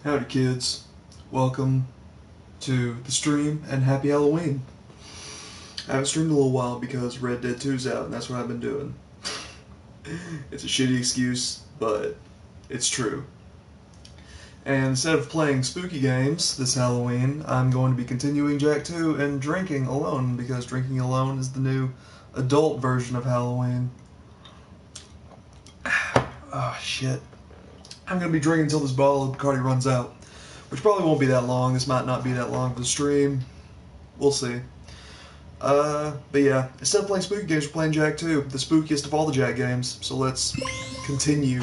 Howdy kids, welcome to the stream and happy Halloween. I haven't streamed in a little while because Red Dead 2's out and that's what I've been doing. It's a shitty excuse, but it's true. And instead of playing spooky games this Halloween, I'm going to be continuing Jack 2 and drinking alone because drinking alone is the new adult version of Halloween. Oh shit. I'm going to be drinking until this bottle of Bacardi runs out. Which probably won't be that long. This might not be that long for the stream. We'll see. But yeah, instead of playing spooky games, we're playing Jack 2. The spookiest of all the Jack games. So let's continue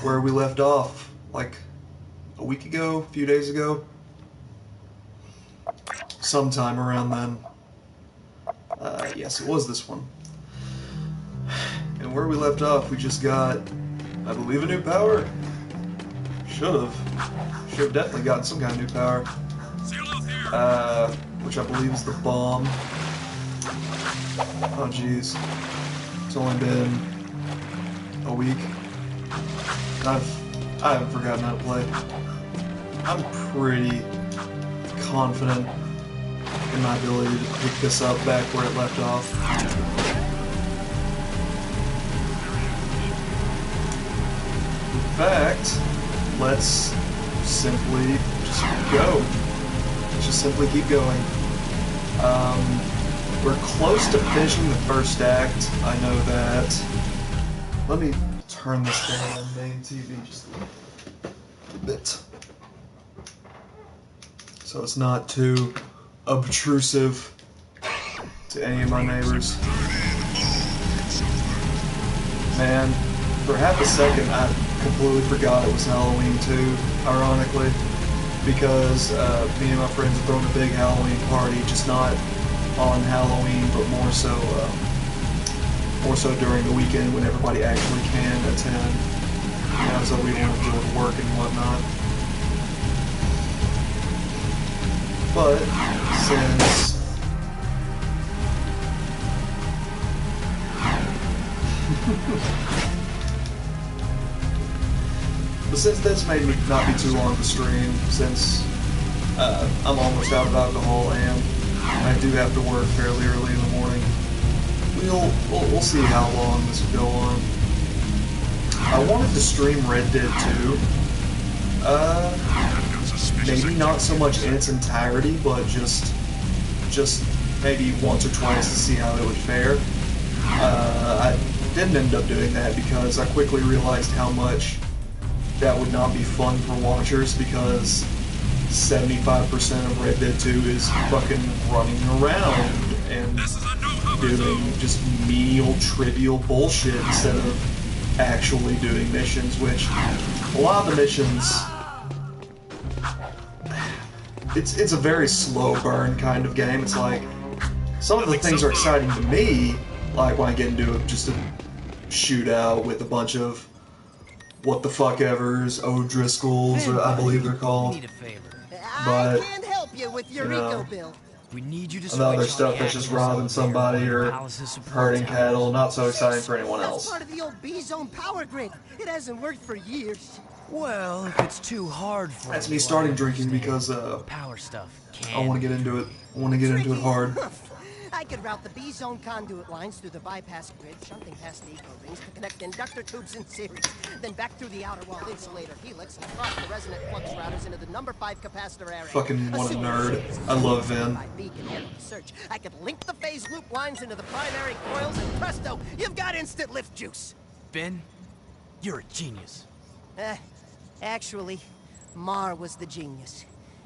where we left off. Like a week ago? A few days ago? Sometime around then. Yes, it was this one. And where we left off, we just got, I believe, a new power. Should have definitely gotten some kind of new power. Which I believe is the bomb. Oh jeez. It's only been a week. I haven't forgotten how to play. I'm pretty confident in my ability to pick this up back where it left off. In fact, let's simply just go. Let's just simply keep going. We're close to finishing the first act. I know that. Let me turn this down on main TV just a bit. So it's not too obtrusive to any of my neighbors. Man, for half a second I completely forgot it was Halloween too, ironically, because me and my friends are throwing a big Halloween party, just not on Halloween, but more so during the weekend when everybody actually can attend, you know, so we don't have to deal with work and whatnot. But since But since this may not be too long to stream, since I'm almost out of alcohol and I do have to work fairly early in the morning, we'll see how long this will go on. I wanted to stream Red Dead 2. Maybe not so much in its entirety, but just maybe once or twice to see how it would fare. I didn't end up doing that because I quickly realized how much that would not be fun for watchers because 75% of Red Dead 2 is fucking running around and doing just menial, trivial bullshit instead of actually doing missions, which a lot of the missions, it's a very slow burn kind of game. It's like, some of the things are exciting to me, like when I get into just a shootout with a bunch of what the fuck evers, O'Driscolls, I believe they're called. But, I can't help you with your eco bill. We need you to and the other stuff that's just robbing somebody or hurting cattle, not so exciting for anyone That's else. part of the old B-zone power grid. It hasn't worked for years. Well, if it's too hard for That's you, me starting I drinking understand. because Power stuff. I want to get into it. I want to get into it hard. I could route the B-zone conduit lines through the bypass grid, shunting past the eco rings to connect inductor tubes in series, then back through the outer wall insulator helix and across the resonant flux routers into the number 5 capacitor area. Fucking what a nerd. I love Vin. I could link the phase loop lines into the primary coils, and presto, you've got instant lift juice. Ben, you're a genius. Actually, Mar was the genius.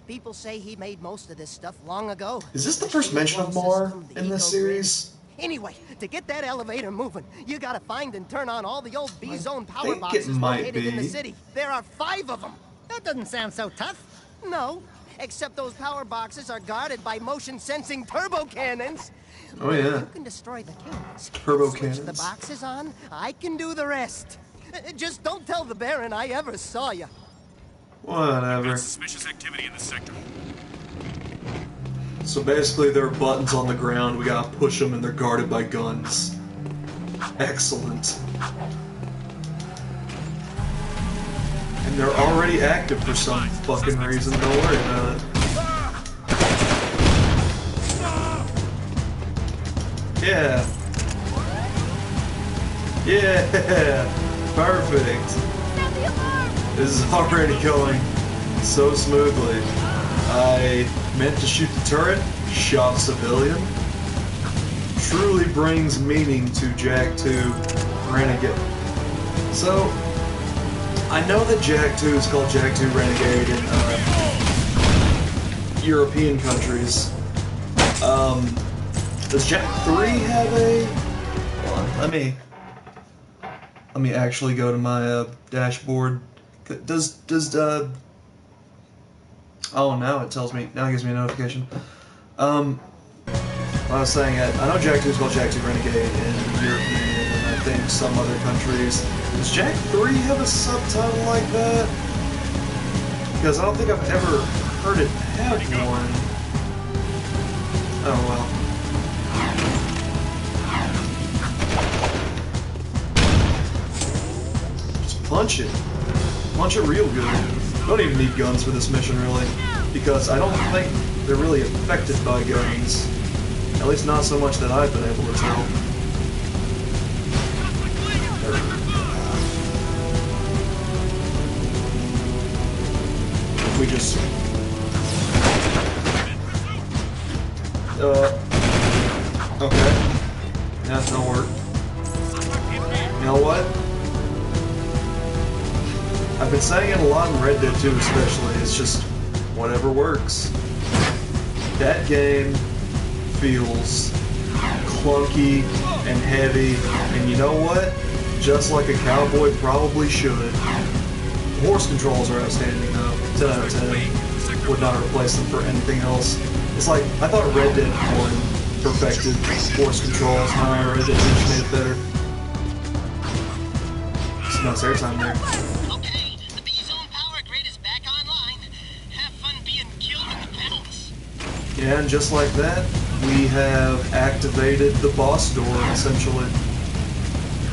People say he made most of this stuff long ago. Is this the first mention of Mar in this series? Anyway, to get that elevator moving, you gotta find and turn on all the old B-zone power think it boxes might located in the be. city. There are 5 of them. That doesn't sound so tough. No, except those power boxes are guarded by motion-sensing turbo cannons. Oh yeah. You can destroy the cannons. Turbo Switch cannons. the boxes on, I can do the rest. Just don't tell the Baron I ever saw you. Whatever. Suspicious activity in the sector. So basically there are buttons on the ground, we gotta push them and they're guarded by guns. Excellent. And they're already active for some fucking reason, don't worry about it. Yeah. Yeah. Perfect. This is already going so smoothly. I meant to shoot the turret, shot civilian. Truly brings meaning to Jak 2 Renegade. So, I know that Jak 2 is called Jak 2 Renegade in European countries. Does Jak 3 have a... Hold on, let me actually go to my dashboard. Oh, now it tells me, now it gives me a notification. I was saying, I know Jak 2 is called Jak 2 Renegade in European and I think some other countries. Does Jak 3 have a subtitle like that? Because I don't think I've ever heard it have one. Oh well. Just punch it. Punch it real good. I don't even need guns for this mission, really. Because I don't think they're really affected by guns. At least not so much that I've been able to tell. We just... Okay. Yeah, that's not work. You know what? I've been saying it a lot in Red Dead 2 especially, it's just whatever works. That game feels clunky and heavy, and you know what? Just like a cowboy probably should. Horse controls are outstanding though. 10 out of 10. Would not replace them for anything else. It's like, I thought Red Dead 1 perfected horse controls, Red Dead Redemption made it better. Some nice airtime there. Okay, the B-Zone power grid is back online. Have fun being killed in the palace. Yeah, and just like that, we have activated the boss door, essentially.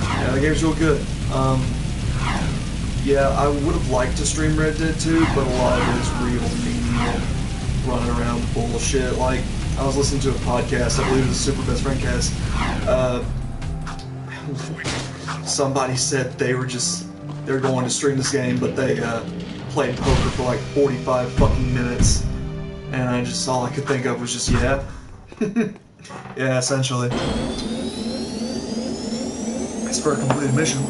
Yeah, the game's real good. Yeah, I would have liked to stream Red Dead 2, but a lot of it is real menial, running around bullshit. Like, I was listening to a podcast, I believe it was a Super Best Friend cast. Somebody said they were going to stream this game, but they played poker for like 45 fucking minutes. And all I could think of was just, yeah. Yeah, essentially. It's for a completed mission.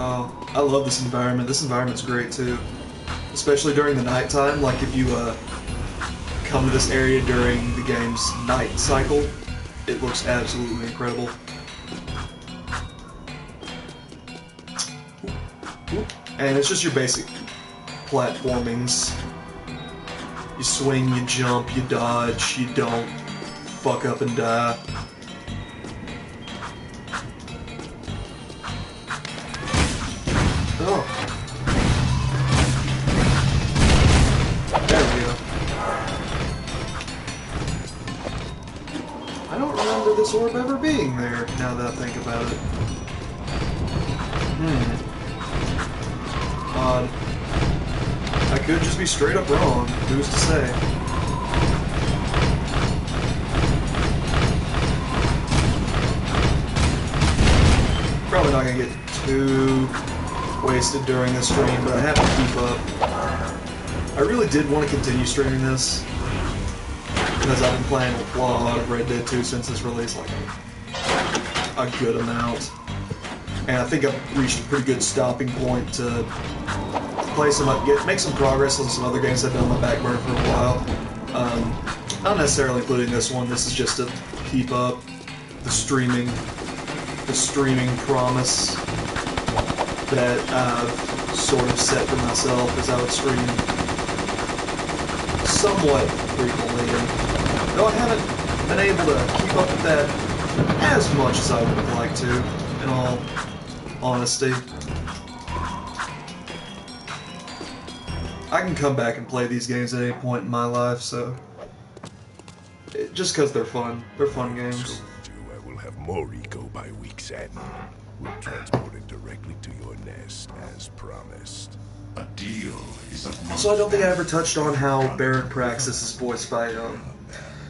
Oh, I love this environment. This environment's great too. Especially during the nighttime, like if you come to this area during the game's night cycle, it looks absolutely incredible. And it's just your basic platformings. You swing, you jump, you dodge, you don't fuck up and die. Oh. There we go. I don't remember this orb ever being there, now that I think about it. Odd. I could just be straight up wrong. Who's to say? Probably not gonna get too wasted during this stream, but I have to keep up. I really did want to continue streaming this because I've been playing a lot of Red Dead 2 since its release, like a good amount. And I think I've reached a pretty good stopping point to play make some progress on some other games I've been on my back burner for a while. Not necessarily including this one. This is just to keep up the streaming promise that I've sort of set for myself, as I would stream somewhat frequently. And though I haven't been able to keep up with that as much as I would have liked to, in all honesty. I can come back and play these games at any point in my life, so just because they're fun. They're fun games. I will have Moriko by week's end. We'll transport it directly to your nest, as promised. A deal is a... So I don't think I ever touched on how Baron Praxis is voiced by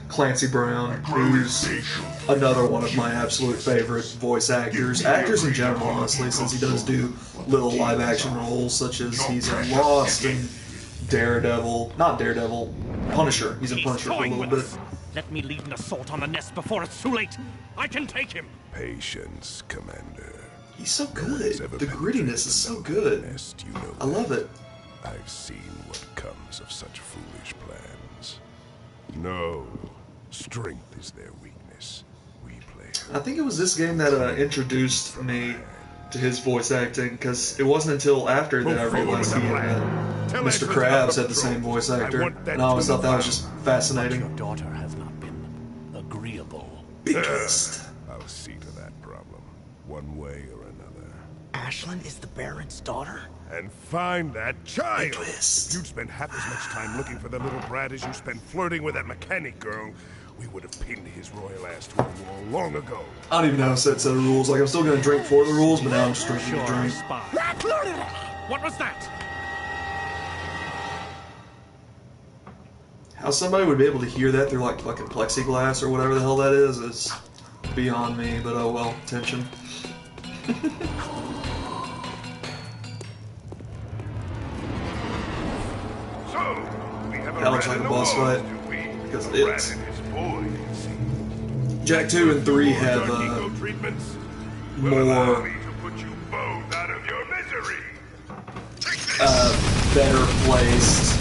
Clancy Brown, who's another one of my absolute favorite voice actors. Actors in general, honestly, since he does do little live-action roles, such as he's in Lost and Daredevil. Not Daredevil, Punisher. He's in Punisher for a little bit. Let me lead an assault on the nest before it's too late. I can take him. Patience, Commander. He's so good. The grittiness is so good. Nest, you know I love it. I've seen what comes of such foolish plans. No, strength is their weakness. We play. I think it was this game that introduced me to his voice acting, because it wasn't until after that I realized he and Mr. Krabs had the same voice actor, and I always thought that was just fascinating. Your daughter has not been agreeable. Biggest. I'll see to that problem, one way or another. Ashlyn is the Baron's daughter? And find that child! Twist. If you'd spend half as much time looking for the little brat as you spent flirting with that mechanic girl, we would have pinned his royal ass to a wall long ago. I don't even know how to set of rules. Like, I'm still gonna drink for the rules, but now I'm just drinking to drink. What was that? How somebody would be able to hear that through, like, fucking plexiglass or whatever the hell that is beyond me, but oh well. Tension. So, we have a That looks rat like in a the boss wall, fight, do we? because it A rat is. and his boy, it seems. Jack 2 and 3 have Dark eco treatments will more allow me to put you both out of your misery. better placed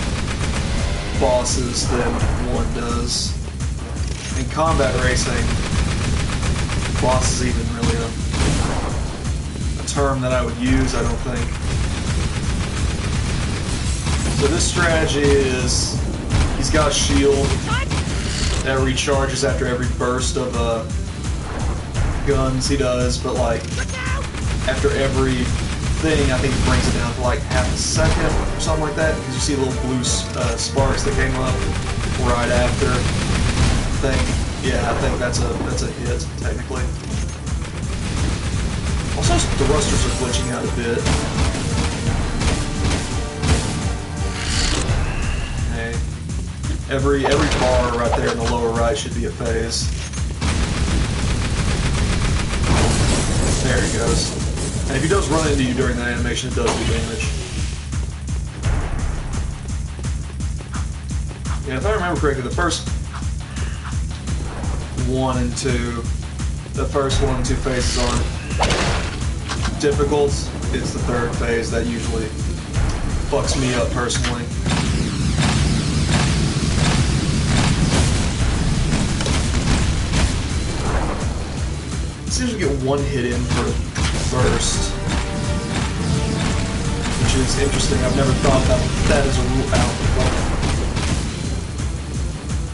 bosses than 1 does. In combat racing, boss is even really a term that I would use, I don't think. So this strategy is, he's got a shield that recharges after every burst of guns he does, but like after every thing, I think it brings it down to like half a second or something like that, because you see little blue sparks that came up right after. I think that's a hit technically. Also, thrusters are glitching out a bit. Hey, every bar right there in the lower right should be a phase. There he goes. And if he does run into you during that animation, it does do damage. Yeah, if I remember correctly, the first 1 and 2, the first 1 and 2 phases aren't difficult. It's the third phase that usually fucks me up personally. It seems to get 1 hit in for first, which is interesting. I've never thought about that as a rule out before.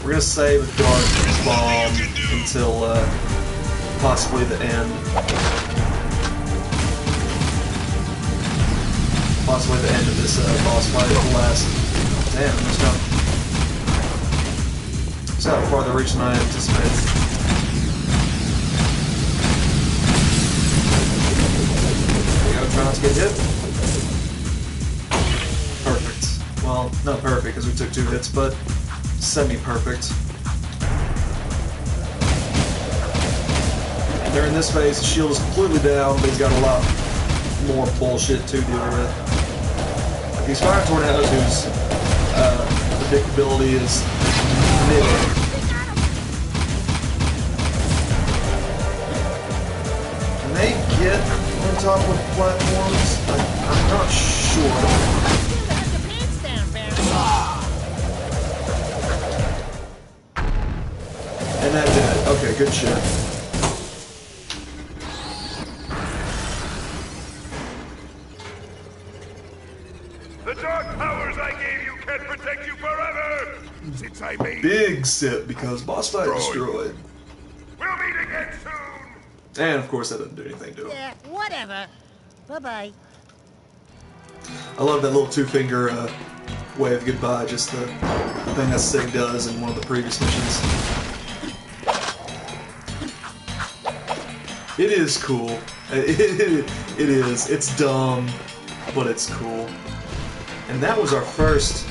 We're gonna save a dark bomb until possibly the end. Possibly the end of this boss fight at the last. Damn, let's go. It's how farther reach than I anticipated. Try not to get hit. Perfect. Well, not perfect because we took 2 hits, but semi-perfect. And during this phase, the shield is completely down, but he's got a lot more bullshit to deal with. These fire tornadoes, whose predictability is nil. Can they get on top of platforms? I'm not sure. And that did it. Okay, good shit. The dark powers I gave you can't protect you forever! Since I made Big sip because boss fight destroyed. We'll meet again soon! And of course that doesn't do anything to him. Yeah, whatever. Bye-bye. I love that little 2-finger wave goodbye, just the thing that Sig does in one of the previous missions. It is cool. It is. It's dumb, but it's cool. And that was our first,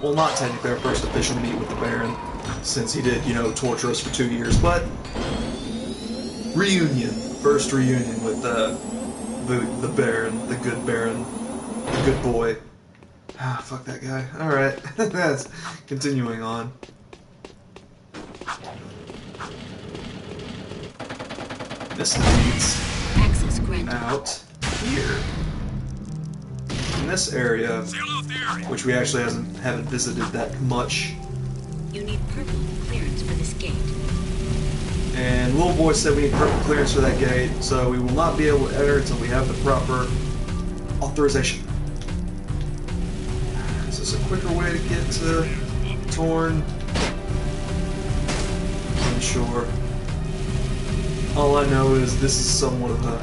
well, not technically our first official meet with the Baron, since he did, you know, torture us for 2 years, but reunion. First reunion with the Baron, the good Baron, the good boy. Ah, fuck that guy. Alright, that's continuing on. This leads out here. In this area, which we actually haven't visited that much. You need purple clearance for this gate. And little boy said we need purple clearance for that gate, so we will not be able to enter until we have the proper authorization. Is this a quicker way to get to Torn? I'm sure. All I know is this is somewhat of a...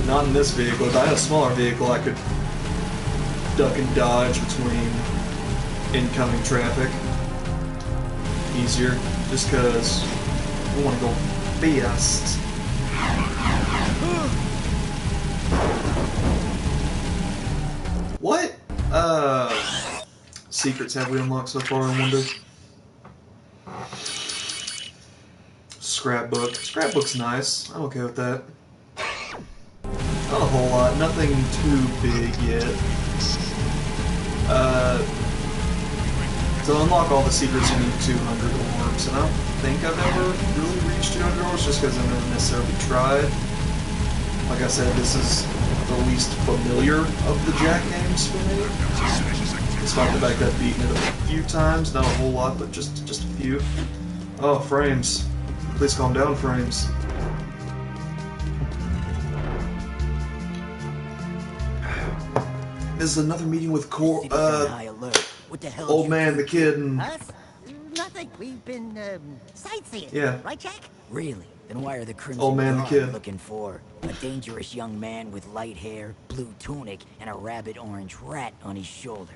Not in this vehicle. If I had a smaller vehicle, I could duck and dodge between incoming traffic easier, just because I want to go fast. What secrets have we unlocked so far, I wonder? Scrapbook. Scrapbook's nice. I'm okay with that. Not a whole lot. Nothing too big yet. To unlock all the secrets, you need 200 orbs, and I don't think I've ever really reached 200 orbs just because I've never necessarily tried. Like I said, this is the least familiar of the Jack games for me. Despite the fact that I've beaten it a few times, not a whole lot, but just a few. Oh, frames. Please calm down, frames. This is another meeting with old man, the kid, and... Us? Nothing. We've been, sightseeing. Yeah. Right, Jack? Really? Then why are the Crimson Old man, the Guard kid. looking for a dangerous young man with light hair, blue tunic, and a rabbit orange rat on his shoulder?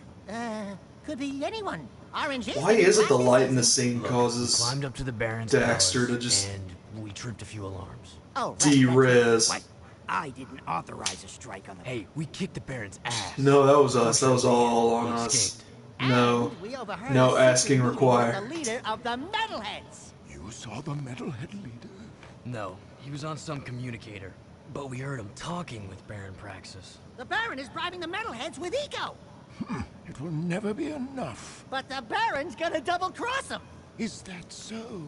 Could be anyone. Orange is... Why is it the light in the scene causes Climbed up to the Baron's Daxter palace, to just and we tripped a few alarms. Oh, right, de-res? What? I didn't authorize a strike on the... Hey, we kicked the Baron's ass. No, that was us. That was all on We us. escaped. No. And we overheard No a asking secret meeting with required. The leader of the Metalheads. You saw the metalhead leader? No, he was on some communicator. But we heard him talking with Baron Praxis. The Baron is bribing the Metalheads with Eco. It will never be enough. But the Baron's gonna double-cross him. Is that so?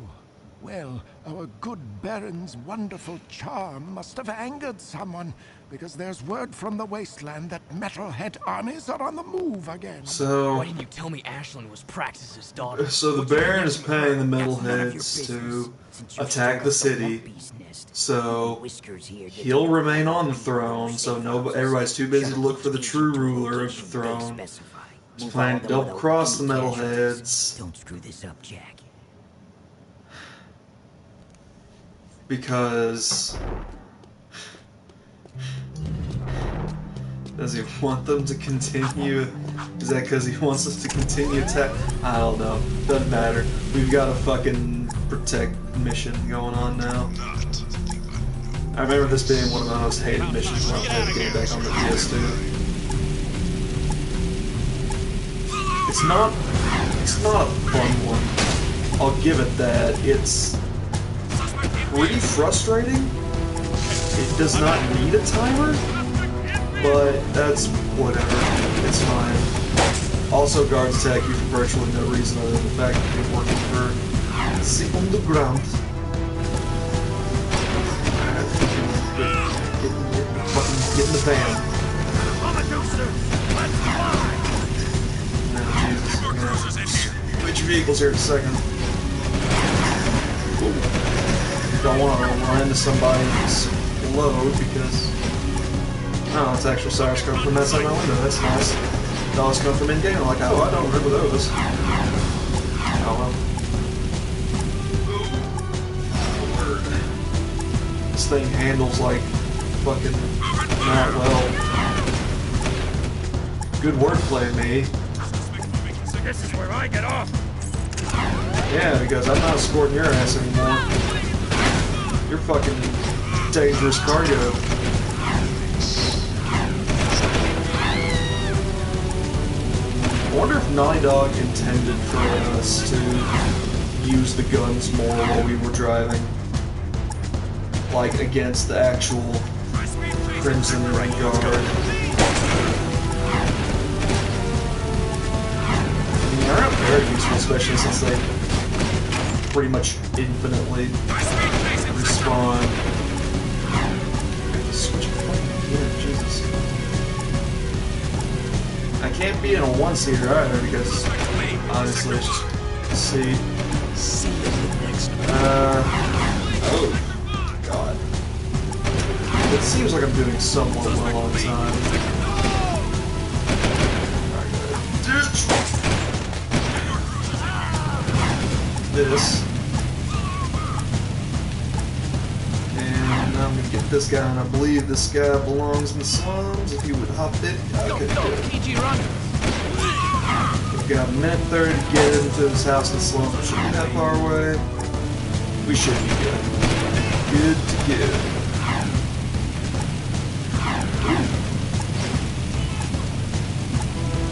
Well, our good Baron's wonderful charm must have angered someone, because there's word from the wasteland that metalhead armies are on the move again. So... Why didn't you tell me Ashlyn was Praxis's daughter? So the Baron is paying the Metalheads to attack the city, so he'll remain on the throne, so everybody's too busy to look for the true ruler of the throne. He's planning to double-cross the Metalheads. Don't screw this up, Jack. Because... Does he want them to continue? Is that because he wants us to continue attack? I don't know. Doesn't matter. We've got a fucking protect mission going on now. I remember this being one of my most hated missions when I played the game back on the PS2. It's not a fun one. I'll give it that. It's pretty frustrating. It does not need a timer. But that's whatever. It's fine. Also, guards attack you for virtually no reason other than the fact that they're working for the underground. Get in the van. No, Jesus. Switch your vehicles here in a second. Don't want to run into somebody's load because. Oh, it's actual Cyrus coming from outside my window. That's nice. Dollars come from in-game. I'm like, oh, I don't remember those. Oh, well. Word. This thing handles like fucking not well. Good wordplay, me. This is where I get off. Yeah, because I'm not escorting your ass anymore. You're fucking dangerous cargo. I wonder if Naughty Dog intended for us to use the guns more while we were driving. Like, against the actual Crimson Guard. I mean, they're not very useful, especially since they pretty much infinitely respawn. Switch fucking gear, Jesus. I can't be in a one-seater either because honestly it's just C. Oh god. It seems like I'm doing somewhat well on time. This. And I'm gonna get this guy, and I believe this guy belongs in the slums. If he would hop in, okay, good. We've got a minute 30 to get into his house in the slums. We shouldn't be that far away. We should be good. Good to go.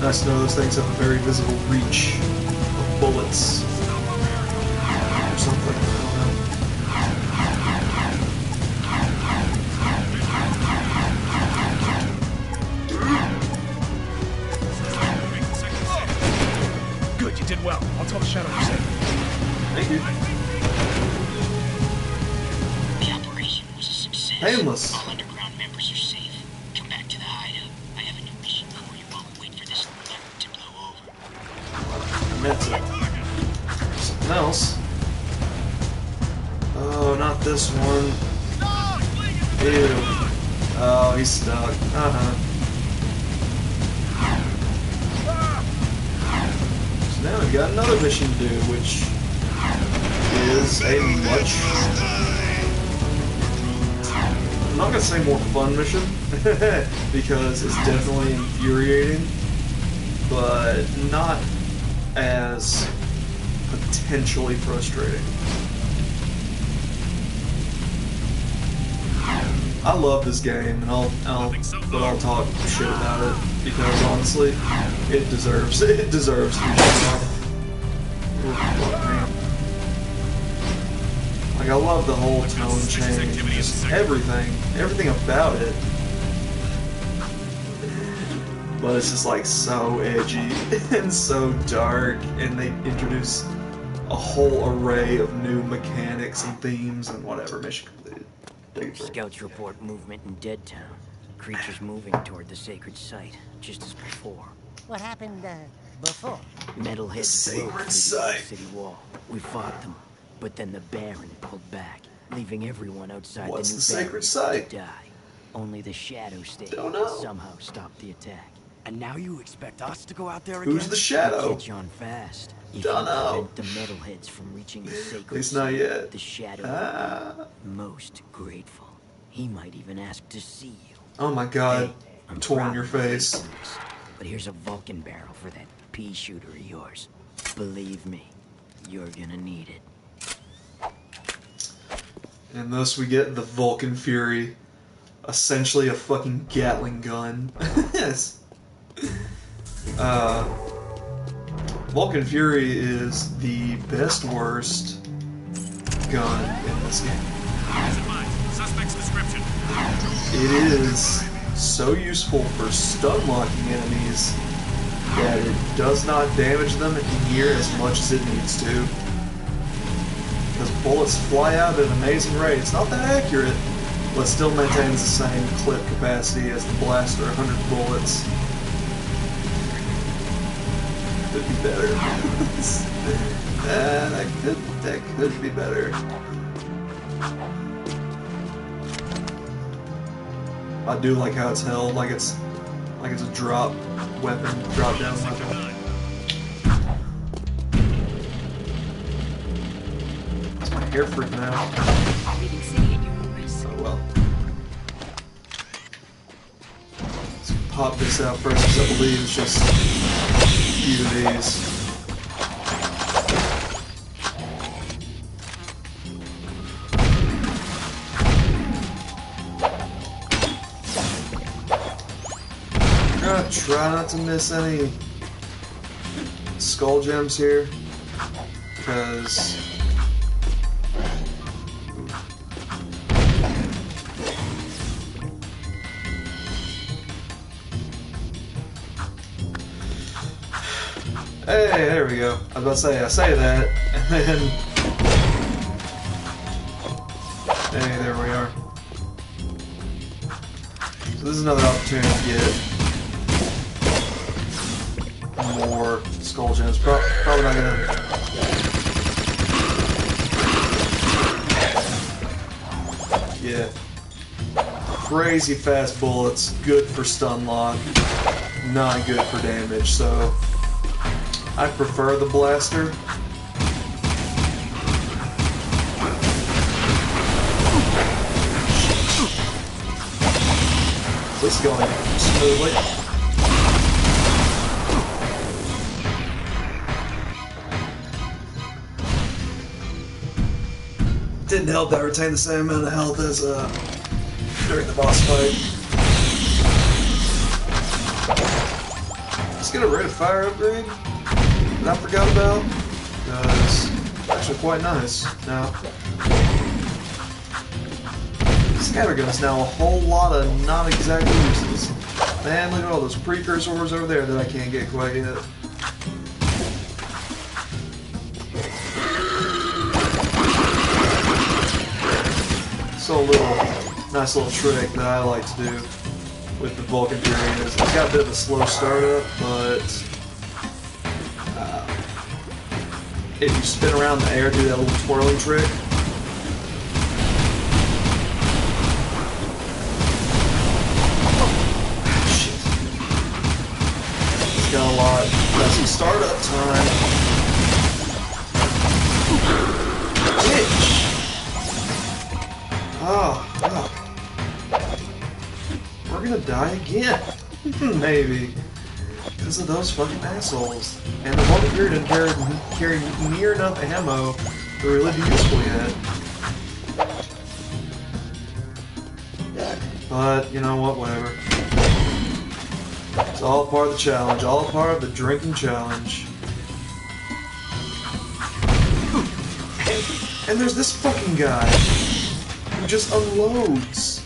Nice to know those things have a very visible reach of bullets. Or something. I don't know. Good, you did well. I'll tell the Shadow you're safe. Thank you. The operation was a success. Painless. All underground members are safe. Come back to the hideout. I have a new mission for you while we wait for this nut to blow over. Meant to. Something else. Oh, not this one. Ew. Oh, he's stuck. So now we've got another mission to do, which is a much... I'm not gonna say more fun mission, because it's definitely infuriating, but not as potentially frustrating. I love this game, and I'll talk shit about it because honestly, it deserves to be shit on. Like, I love the whole tone change, just everything about it. But it's just like so edgy and so dark, and they introduce a whole array of new mechanics and themes and whatever. Mission completed. Scouts report movement in Deadtown. Creatures moving toward the sacred site, just as before. What happened before? Metalheads broke through the site. city wall. We fought them, but then the Baron pulled back, leaving everyone outside What's the new the sacred barracks site? to die. Only the Shadow stayed Don't know. somehow stopped the attack. And now you expect us to go out there again? Who's the Shadow? Catch on fast. If Don't you know. prevent the Metalheads from reaching the At sacred least not site, yet. the Shadow will be most grateful. He might even ask to see you. Oh my god. Hey, I'm Torn your probably face. doing this, but here's a Vulcan barrel for that pea shooter of yours. Believe me, you're gonna need it. And thus we get the Vulcan Fury. Essentially a fucking Gatling gun. Yes. Vulcan Fury is the best worst gun in this game. Suspect's description. It is so useful for stun locking enemies that it does not damage them near as much as it needs to. Because bullets fly out at an amazing rate. It's not that accurate, but still maintains the same clip capacity as the blaster, 100 bullets. Could be better. that could be better. I do like how it's held, like it's a drop weapon, drop down weapon. It's my hair freaking out. Leaving city at your own risk. Oh well. Let's pop this out first, because I believe it's just a few of these. try not to miss any skull gems here, because hey, there we go. I was about to say, I say that, and then hey, there we are. So this is another opportunity to get more skull gems. Probably not gonna. Yeah. Crazy fast bullets, good for stun lock, not good for damage, so I prefer the blaster. This is going smoothly. Didn't help that I retained the same amount of health as during the boss fight. Let's get a rate of fire upgrade that I forgot about, because it's actually quite nice now. Scattergun's now a whole lot of not exactly useless. Man, look at all those precursors over there that I can't get quite yet. So nice little trick that I like to do with the Vulcan Fury is it's got a bit of a slow startup, but if you spin around the air, do that little twirling trick, got a lot. Got some startup time. Bitch! Oh, fuck. We're gonna die again. Maybe. Because of those fucking assholes. And the Vulcan Fury didn't carry near enough ammo to really be useful yet. But, you know what, whatever. It's all part of the challenge, all part of the drinking challenge. And there's this fucking guy who just unloads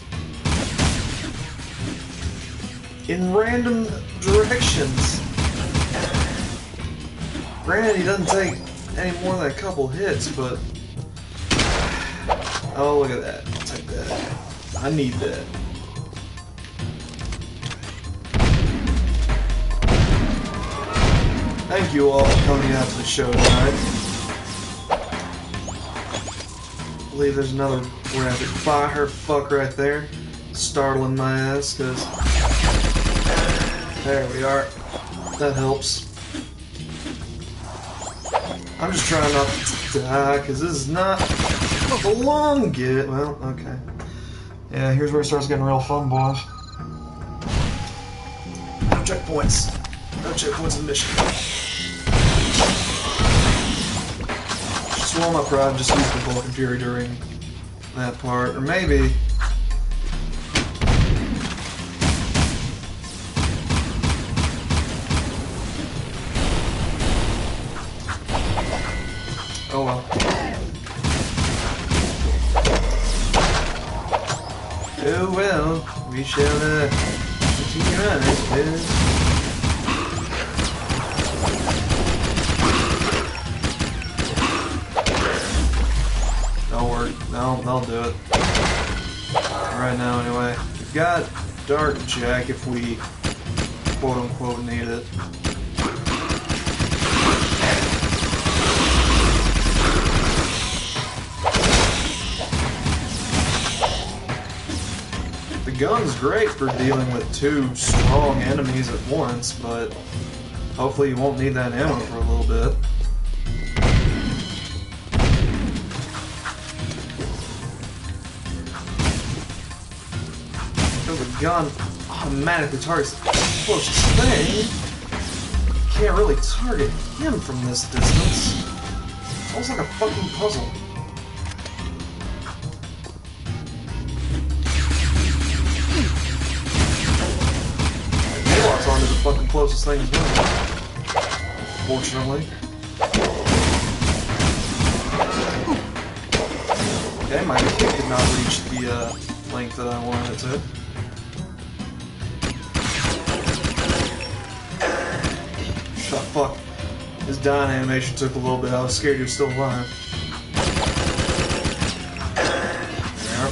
in random directions. Granted, he doesn't take any more than a couple hits, but oh, look at that. I'll take that. I need that. Thank you all for coming out to the show tonight. I believe there's another rapid fire fuck right there. Startling my ass, because there we are. That helps. I'm just trying not to die, because this is not a long get. Well, okay. Yeah, here's where it starts getting real fun, boys. No checkpoints. No checkpoints in the mission. Swallow my pride, just use the Vulcan Fury during that part. Or maybe... oh well. Oh well, we shall continue on, I suppose. No, I'll do it. Right now, anyway. We've got Dark Jack if we quote-unquote need it. The gun's great for dealing with two strong enemies at once, but hopefully you won't need that ammo for a little bit. The gun automatically targets the closest thing. Can't really target him from this distance. It's almost like a fucking puzzle. Warlock's on the closest thing as well. Fortunately. Okay, my kick did not reach the length that I wanted it to. Shut fuck. His dying animation took a little bit. I was scared he was still alive. There.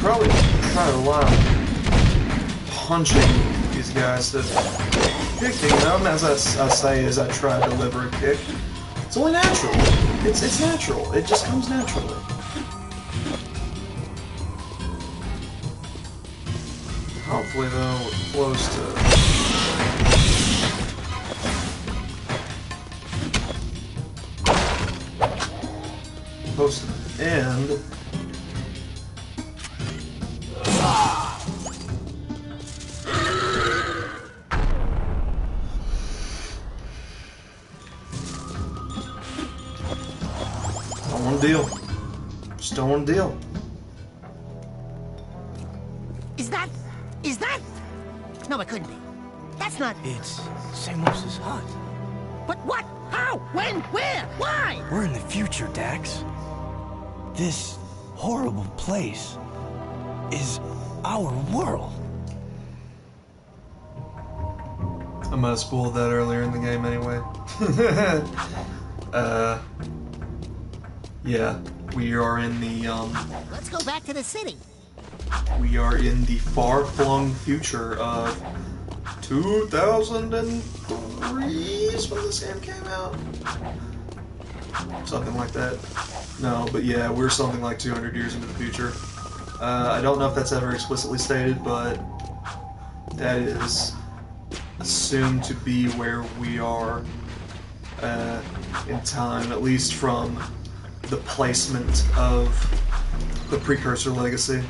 Probably try to lie punching these guys to kicking them as I say as I try to deliver a kick. It's only natural. It's natural. It just comes naturally. Hopefully though we're close to the end. Don't want to deal. Just don't want to deal. Is that? No, it couldn't be. That's not... It's Samos's hut. But what? How? When? Where? Why? We're in the future, Dax. This horrible place is our world. I might have spoiled that earlier in the game anyway. Yeah, we are in the, Let's go back to the city. we are in the far-flung future of 2003 is when this game came out? Something like that. No, but yeah, we're something like 200 years into the future. I don't know if that's ever explicitly stated, but that is assumed to be where we are in time, at least from the placement of the precursor legacy.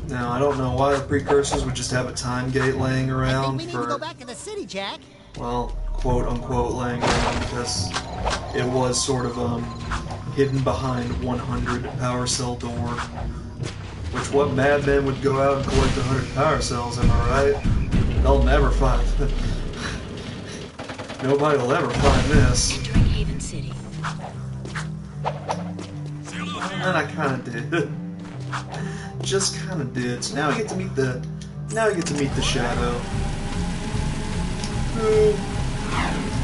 Now, I don't know why the precursors would just have a time gate laying around we need to go back to the city, Jack. well, quote-unquote laying around, because it was sort of hidden behind 100 power cell door. Which, what madman would go out and collect 100 power cells, am I right? They'll never find... Nobody will ever find this. Entering Haven City. And I kinda did. Just kinda did. So now we get to meet the... Shadow. Who?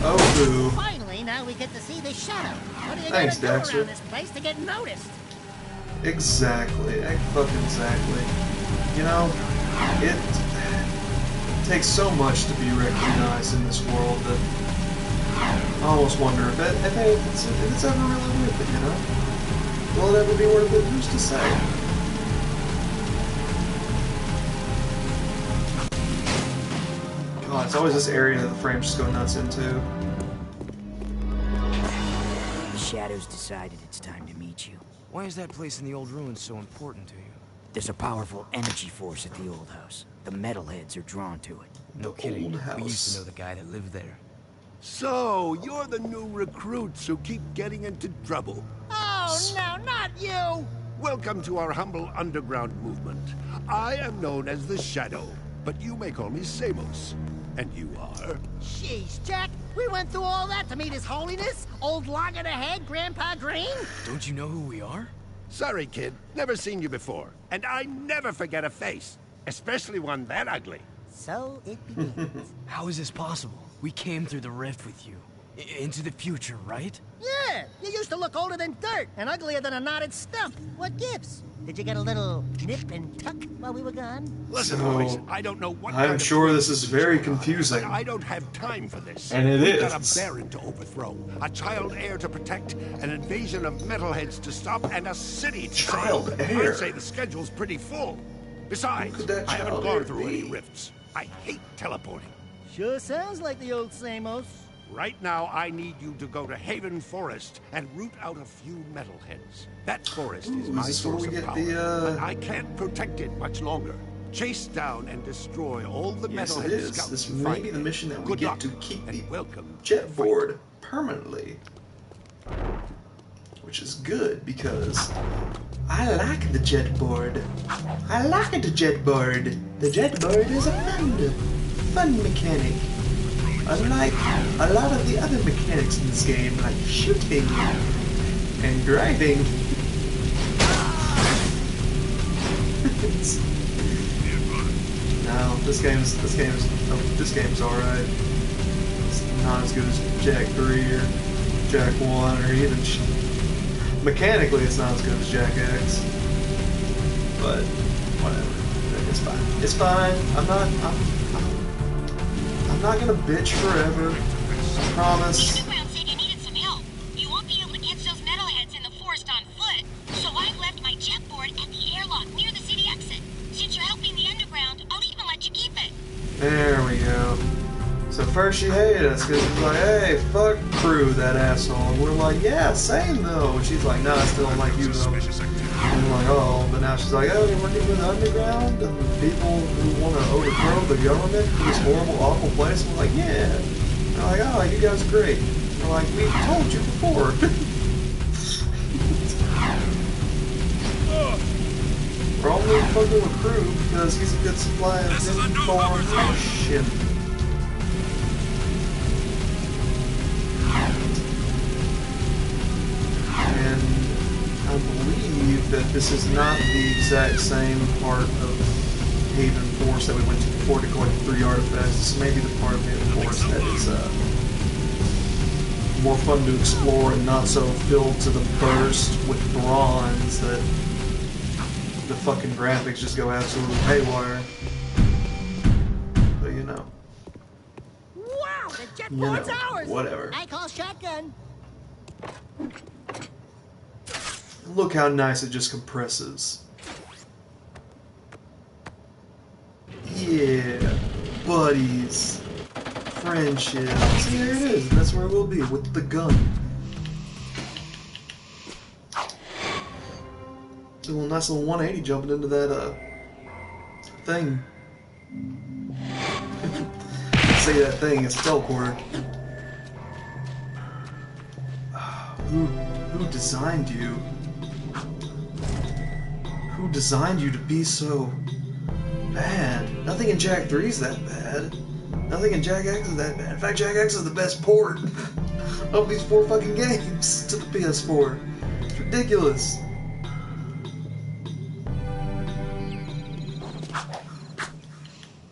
Oh, who? Finally, now we get to see the Shadow. What are you Thanks, gonna do Dexter. around this place to get noticed? Exactly. Fucking exactly. You know, it takes so much to be recognized in this world that I almost wonder if it's ever really worth it, you know? Will it ever be worth it? Who's to say? God, it's always this area that the frames just go nuts into. The Shadow's decided it's time to meet you. Why is that place in the old ruins so important to you? There's a powerful energy force at the old house. The metalheads are drawn to it. No The kidding. old house. We used to know the guy that lived there. So, you're the new recruits who keep getting into trouble. Oh, no, not you! Welcome to our humble underground movement. I am known as the Shadow, but you may call me Samos. And you are? Jeez, Jack, we went through all that to meet His Holiness? Old Log of the Head, Grandpa Green? Don't you know who we are? Sorry, kid. Never seen you before. And I never forget a face. Especially one that ugly. So it begins. How is this possible? We came through the rift with you. Into the future, right? Yeah, you used to look older than dirt and uglier than a knotted stump. What gives? Did you get a little nip and tuck while we were gone? Listen, So, boys, I don't know what I'm kind of sure place this is very you're on, confusing. but I don't have time for this. And it We've is. got a baron to overthrow, a child heir to protect, an invasion of metalheads to stop, and a city to Child save. heir? I'd say the schedule's pretty full. Besides, Who could that I haven't child gone heir through be? any rifts. I hate teleporting. Sure sounds like the old Samos. Right now, I need you to go to Haven Forest and root out a few metalheads. That forest is Ooh, my is this where source we of get power, the, but I can't protect it much longer. Chase down and destroy all the Yes, it metalhead is. scouts This you may find. be the mission that we Good get luck, to keep and the welcome to jet the fight. board permanently. which is good because I like the jetboard. I like the jetboard. The jetboard is a fun mechanic. Unlike a lot of the other mechanics in this game, like shooting and driving. No, this game's alright. It's not as good as Jak 3 or Jak 1 or even mechanically it's not as good as Jak X. But whatever. It's fine. It's fine. I'm not gonna bitch forever. I promise. The underground said you needed some help. You won't be able to catch those metalheads in the forest on foot, so I left my jetboard at the airlock near the city exit. Since you're helping the underground, I'll even let you keep it. There we go. So first she hated us because she's like, hey, fuck Crew, that asshole. And we're like, yeah, same though. And she's like, no, I still don't like you though. And we're like, oh, but now she's like, oh, you're working with the underground and the people who want to overthrow the government in this horrible, awful place. And we're like, yeah. And they're like, oh, you guys are great. And we're like, we told you before. We're only fucking with Crew because he's a good supply of information. And I believe that this is not the exact same part of Haven Forest that we went to before to collect 3 artifacts. This may be the part of Haven Forest that is more fun to explore and not so filled to the burst with bronze that the fucking graphics just go absolutely haywire. But you know. Wow, the jetboard's ours! Whatever. I call shotgun. Look how nice it just compresses. Yeah, buddies, friendship. See, there it is. That's where we'll be with the gun. A little nice little 180 jumping into that thing. Say that thing. It's a teleporter. Who designed you? Who designed you to be so bad? Nothing in Jak 3 is that bad. Nothing in Jak X is that bad. In fact, Jak X is the best port of these 4 fucking games to the PS4. It's ridiculous.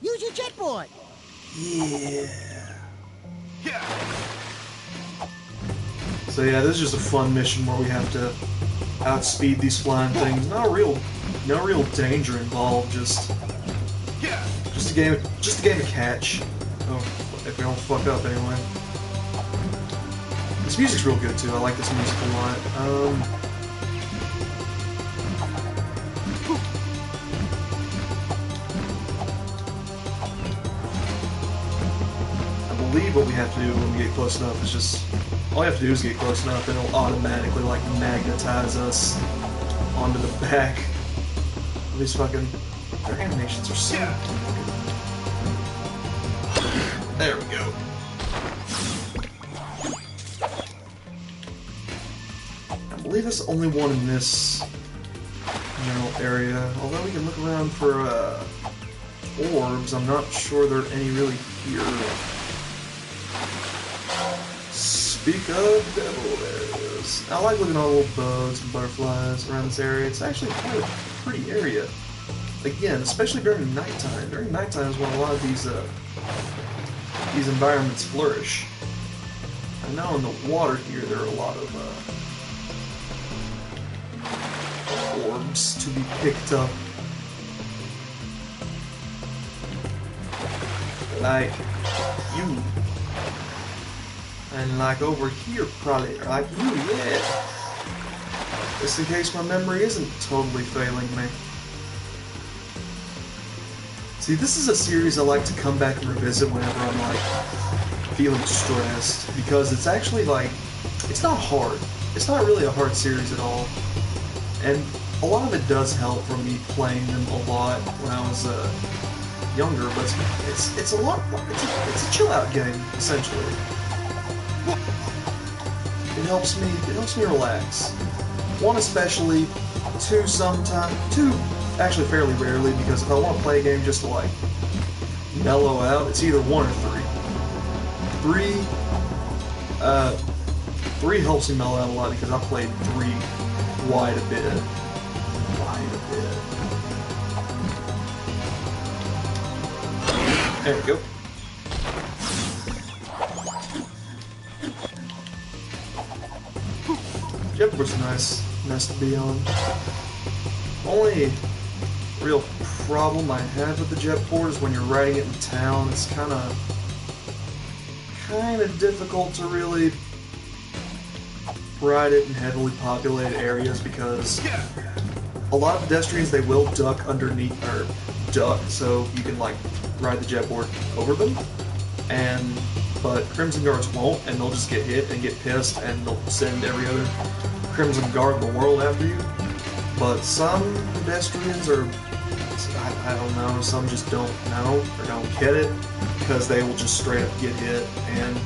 Use your jetboard. Yeah. So yeah, this is just a fun mission where we have to outspeed these flying things. No real danger involved. Just a game to catch. Oh, if we don't fuck up anyway. This music's real good too. I like this music a lot. I believe what we have to do when we get close enough is just all we have to do is get close enough and it'll automatically like magnetize us onto the back. These fucking their animations are so there we go. I believe that's the only one in this general area. Although we can look around for orbs, I'm not sure there are any really here. Speak of devil, there it is. I like looking at all the little bugs and butterflies around this area. It's actually quite a pretty area. Again, especially during nighttime. During nighttime is when a lot of these environments flourish. I know in the water here there are a lot of orbs to be picked up. Like you. And like over here probably, like you, yeah. Just in case my memory isn't totally failing me. See, this is a series I like to come back and revisit whenever I'm like feeling stressed, because it's actually like, it's not hard. It's not really a hard series at all. And a lot of it does help from me playing them a lot when I was younger, but it's a chill out game, essentially. It helps me relax. One especially, two sometimes, two actually fairly rarely, because if I want to play a game just to like mellow out, it's either one or three. Three helps me mellow out a lot because I played three quite a bit. There we go. Jetboard's nice to be on. Only real problem I have with the jetboard is when you're riding it in town, it's kind of difficult to really ride it in heavily populated areas because a lot of pedestrians, they will duck underneath, or duck, so you can like ride the jetboard over them, but Crimson Guards won't, and they'll just get hit and get pissed, and they'll send every other Crimson Guard in the world after you. But some pedestrians are, I don't know, some just don't know or don't get it, because they will just straight up get hit, and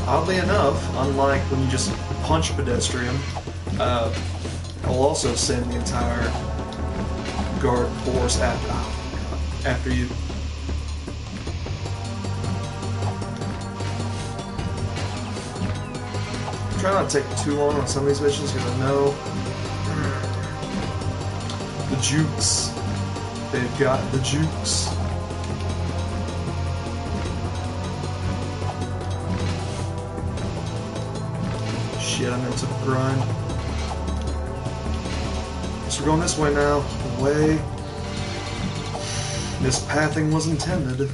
oddly enough, unlike when you just punch a pedestrian, it'll also send the entire guard force after you. Try not to take too long on some of these missions because I know the jukes. They've got the jukes. Shit, I meant to grind. So we're going this way now. The way this pathing was intended.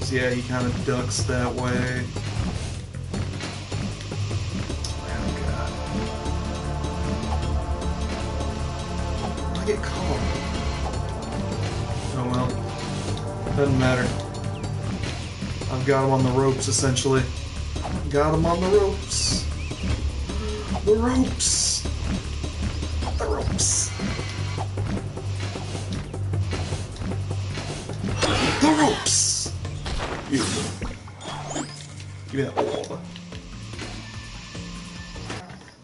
Yeah, he kind of ducks that way. Oh god. I get caught. Oh well. Doesn't matter. I've got him on the ropes, essentially. Got him on the ropes. The ropes. The ropes. The ropes. Beautiful. Give me that orb.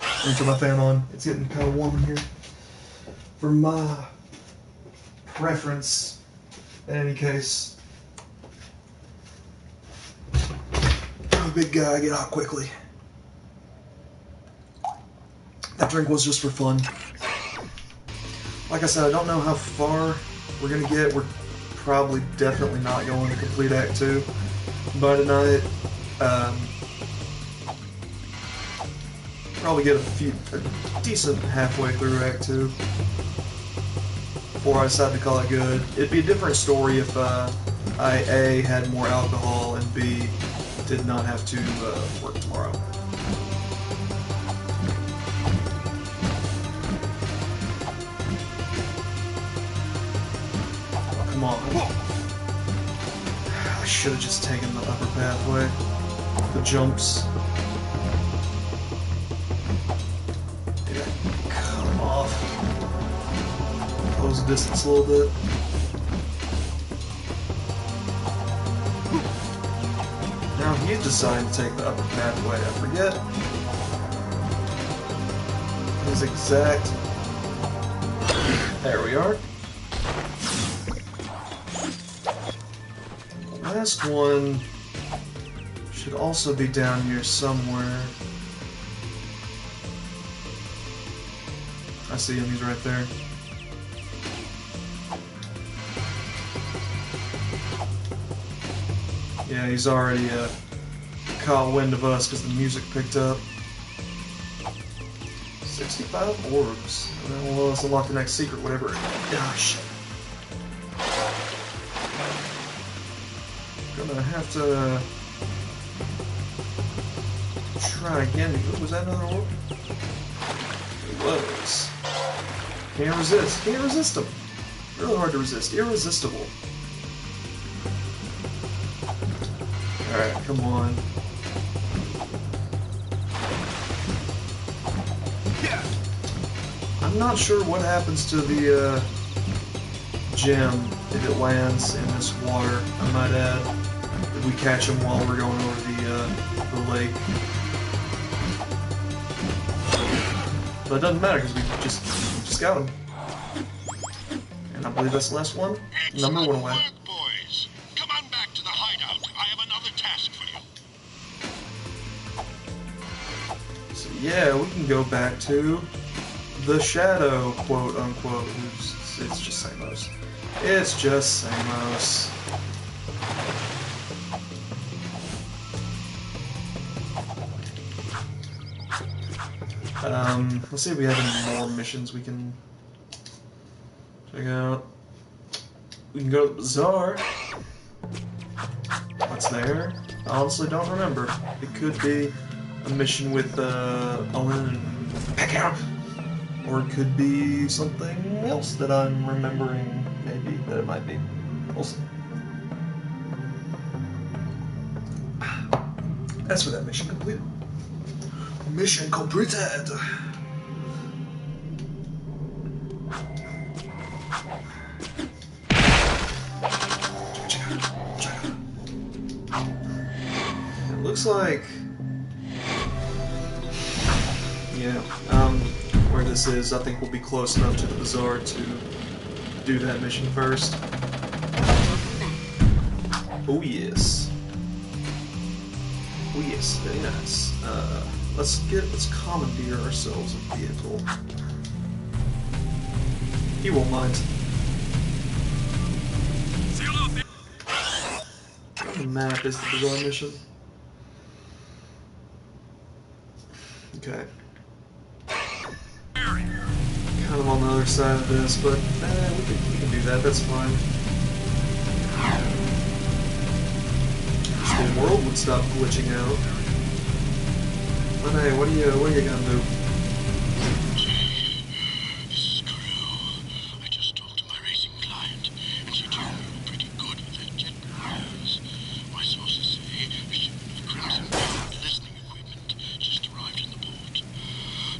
Let me turn my fan on. It's getting kind of warm in here. For my preference, in any case. I'm a big guy, I get hot quickly. That drink was just for fun. Like I said, I don't know how far we're gonna get. We're probably definitely not going to complete Act 2 by tonight. Probably get a decent halfway through Act 2 before I decide to call it good. It'd be a different story if I A, had more alcohol, and B, did not have to work tomorrow. Come on. I should have just taken the upper pathway. The jumps. Did I cut him off? Close the distance a little bit. Now he's deciding to take the upper pathway. I forget his exact... There we are. Last one should also be down here somewhere. I see him, he's right there. Yeah, he's already caught wind of us because the music picked up. 65 orbs. Well, let's unlock the next secret, whatever. Gosh. Gonna have to try again. Ooh, was that another orb? It was. Can't resist. Can't resist them. Really hard to resist. Irresistible. Alright, come on. I'm not sure what happens to the gem if it lands in this water, I might add. If we catch him while we're going over the lake. But it doesn't matter because we just got him. And I believe that's the last one. Number one away. Work, boys. Come on back to the hideout. I have another task for you. So yeah, we can go back to the shadow, quote unquote. It's just Samos. It's just Samos. Let's see if we have any more missions we can check out. We can go to the bazaar. What's there? I honestly don't remember. It could be a mission with Owen and Peckout. Or it could be something else that I'm remembering, maybe, that it might be. We'll see. That's for that mission completed. Mission completed! It looks like... yeah, where this is, I think we'll be close enough to the bazaar to do that mission first. Oh yes. Oh yes, very nice. Let's commandeer ourselves a vehicle. He won't mind. On the map is the bazaar mission. Okay. Kind of on the other side of this, but we can do that. That's fine. Wish the world would stop glitching out. But hey, what are you gonna do? This is Guru. I just talked to my racing client, and she told me you're pretty good with that jet repairs. My sources say a shipment of Crimson Guard listening equipment just arrived in the port.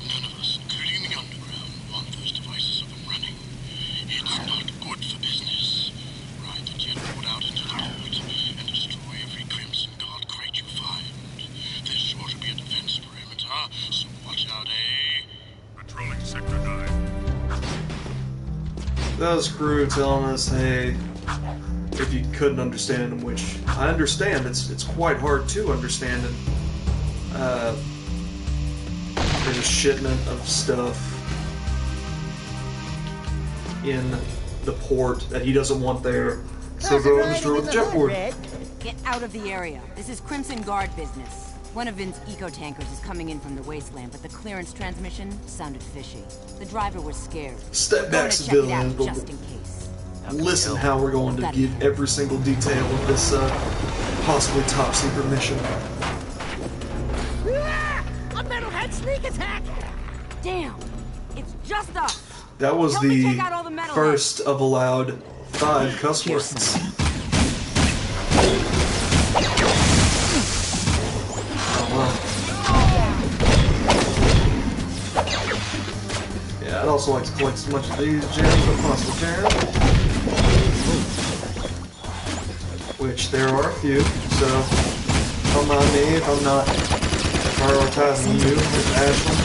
None of us, including the underground, want those devices up and running. It's not good for business. Ride the jet boat out into the port and destroy every Crimson Guard crate you find. There's sure to be a defense perimeter, so watch out, eh? Patrolling Sector 9. That was crew telling us, hey, if you couldn't understand them, which I understand, it's quite hard to understand, and there's a shipment of stuff in the port that he doesn't want there, so go and destroy with the jetboard. Get out of the area. This is Crimson Guard business. One of Vin's eco-tankers is coming in from the wasteland, but the clearance transmission sounded fishy. The driver was scared. Step back, civilian. Just in case. Listen how we're going to give every single detail of this possibly top secret mission. A metalhead sneak attack! Damn! It's just us! That was Help me the take out all the metalheads. first of allowed 5 cuss words. Yeah, I'd also like to collect as much of these gems as possible can. Which there are a few, so don't mind me if I'm not prioritizing you with Ashley.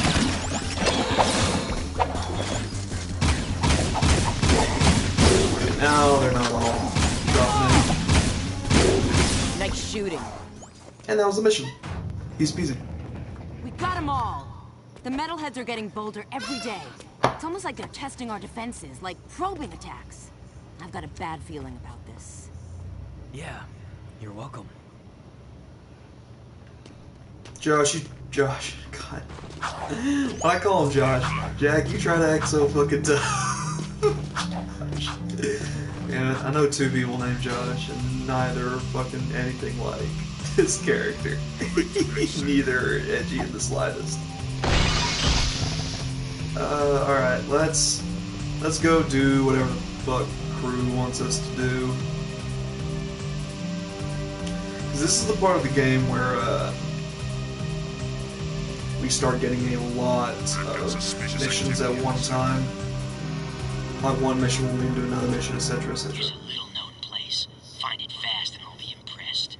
Okay, now they're not all dropping in. Nice shooting. And that was the mission. He's busy. We got them all. The metalheads are getting bolder every day. It's almost like they're testing our defenses, like probing attacks. I've got a bad feeling about this. Yeah, you're welcome. Josh, God. I call him Josh. Jack, you try to act so fucking tough. Yeah, I know 2 people named Josh, and neither are fucking anything like his character. Neither edgy in the slightest. Alright, let's go do whatever the fuck crew wants us to do. Cause this is the part of the game where we start getting a lot of missions at one time. Like one mission will lead to another mission, etc., etc. There's a little known place. Find it fast and I'll be impressed.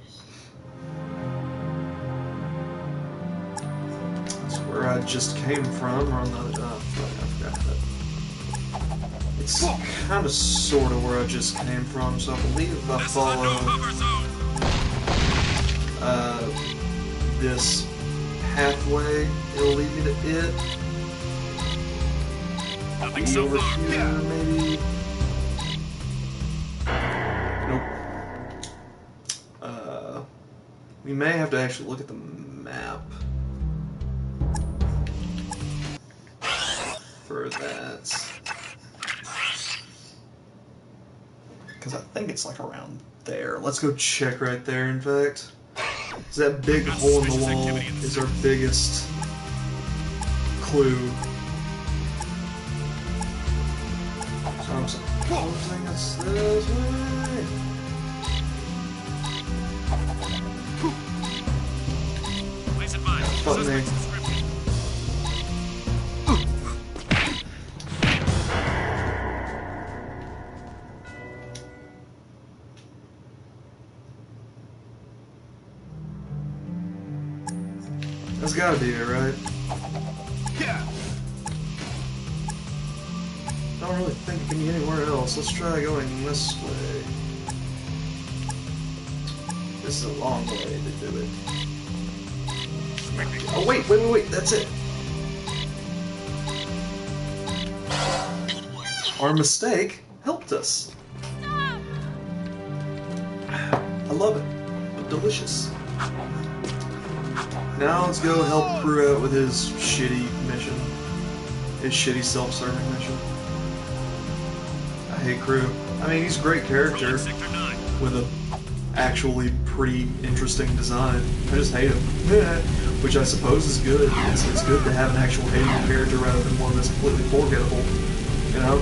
just came from, or on the, I forgot that. It's kind of sort of where I just came from, so I believe if I follow this pathway, it'll lead me to it. Nothing so Over far. here, maybe. Nope. We may have to actually look at the map for that. Because I think it's like around there. Let's go check right there, in fact. Is that big hole in the wall is our biggest clue. So I'm supposing it's this way. Place advised. Fuck me. Suspect's description. That's gotta be it, right? Yeah. I don't really think it can be anywhere else. Let's try going this way. This is a long way to do it. Oh, wait, that's it. Our mistake helped us. I love it. Delicious. Now let's go help Crew out with his shitty mission. His shitty self-serving mission. I hate Crew. I mean, he's a great character with a actually pretty interesting design. I just hate him. Which I suppose is good. It's good to have an actual hateable character rather than one that's completely forgettable. You know?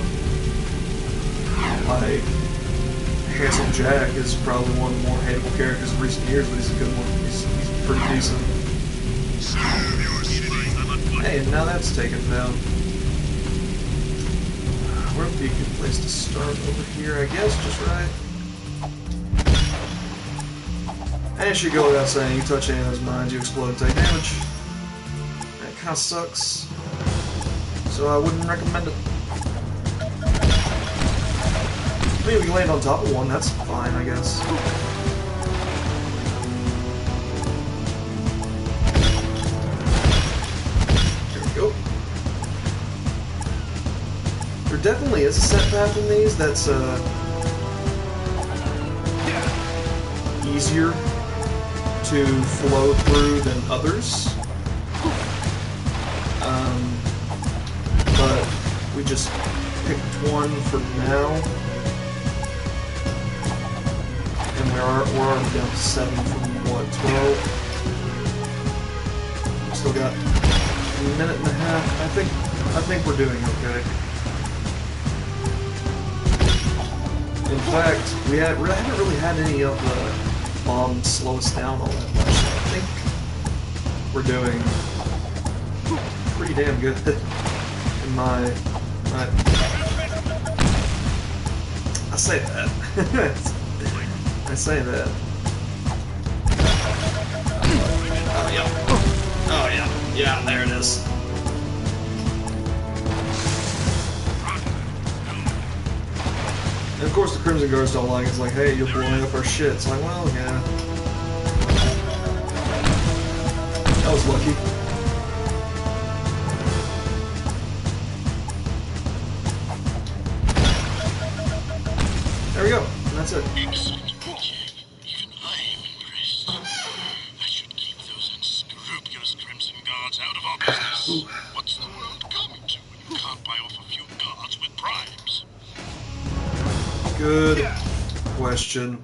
Like, Handsome Jack is probably one of the more hateable characters in recent years, but he's a good one. He's pretty decent. Hey, now that's taken down. Where would be a good place to start? Over here, I guess, just right. And it should go without saying, you touch any of those mines, you explode and take damage. That kinda sucks. So I wouldn't recommend it. I mean, we can land on top of one, that's fine, I guess. There we go. There definitely is a set path in these that's, easier to flow through than others. But we just picked one for now. And we're already down to 7 from what, 12? Still got a minute and a half. I think we're doing okay. In fact, we haven't really had any of the bombs slow us down all that much. So I think we're doing pretty damn good in my I say that. I say that. Oh yeah. Oh yeah. Yeah, there it is. And of course the Crimson Guards don't like it. It's like, hey, you're blowing up our shit. It's like, well, yeah. That was lucky. There we go. And that's it. Excellent, Jack. Even I am impressed. I should keep those unscrupulous Crimson Guards out of our business. What's the world coming to when you can't buy off a few guards with bribes? Good question.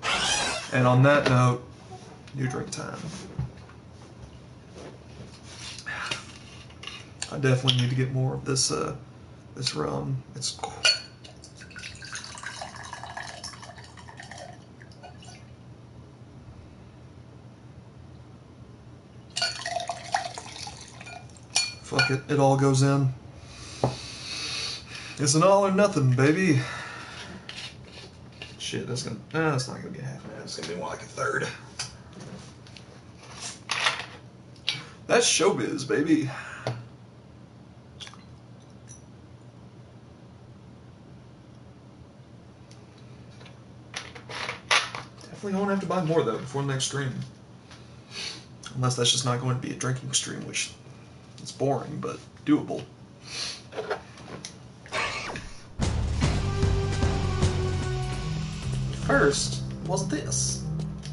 And on that note, new drink time. I definitely need to get more of this this rum. It's fuck it, it all goes in. It's an all or nothing, baby. Shit, that's gonna. That's not gonna be a half an hour. It's gonna be more like a third. That's showbiz, baby. definitely going to have to buy more though before the next stream. Unless that's just not going to be a drinking stream, which is boring but doable. First was this.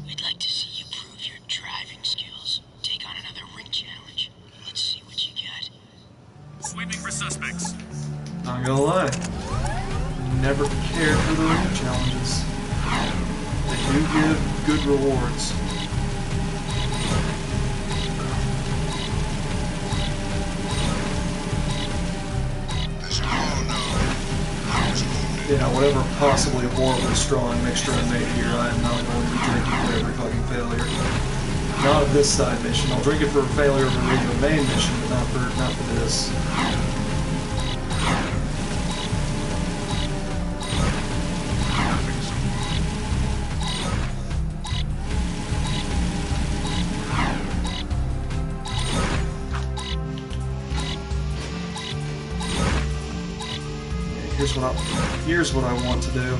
We'd like to see you prove your driving skills. Take on another ring challenge. Let's see what you got. Sweeping for suspects. Not gonna lie, never cared for the ring challenges. They do give good rewards. Yeah, whatever possibly horribly strong mixture I made here, I am not going to be drinking for every fucking failure. Not of this side mission. I'll drink it for failure of the main mission, but not for this. Here's what I want to do.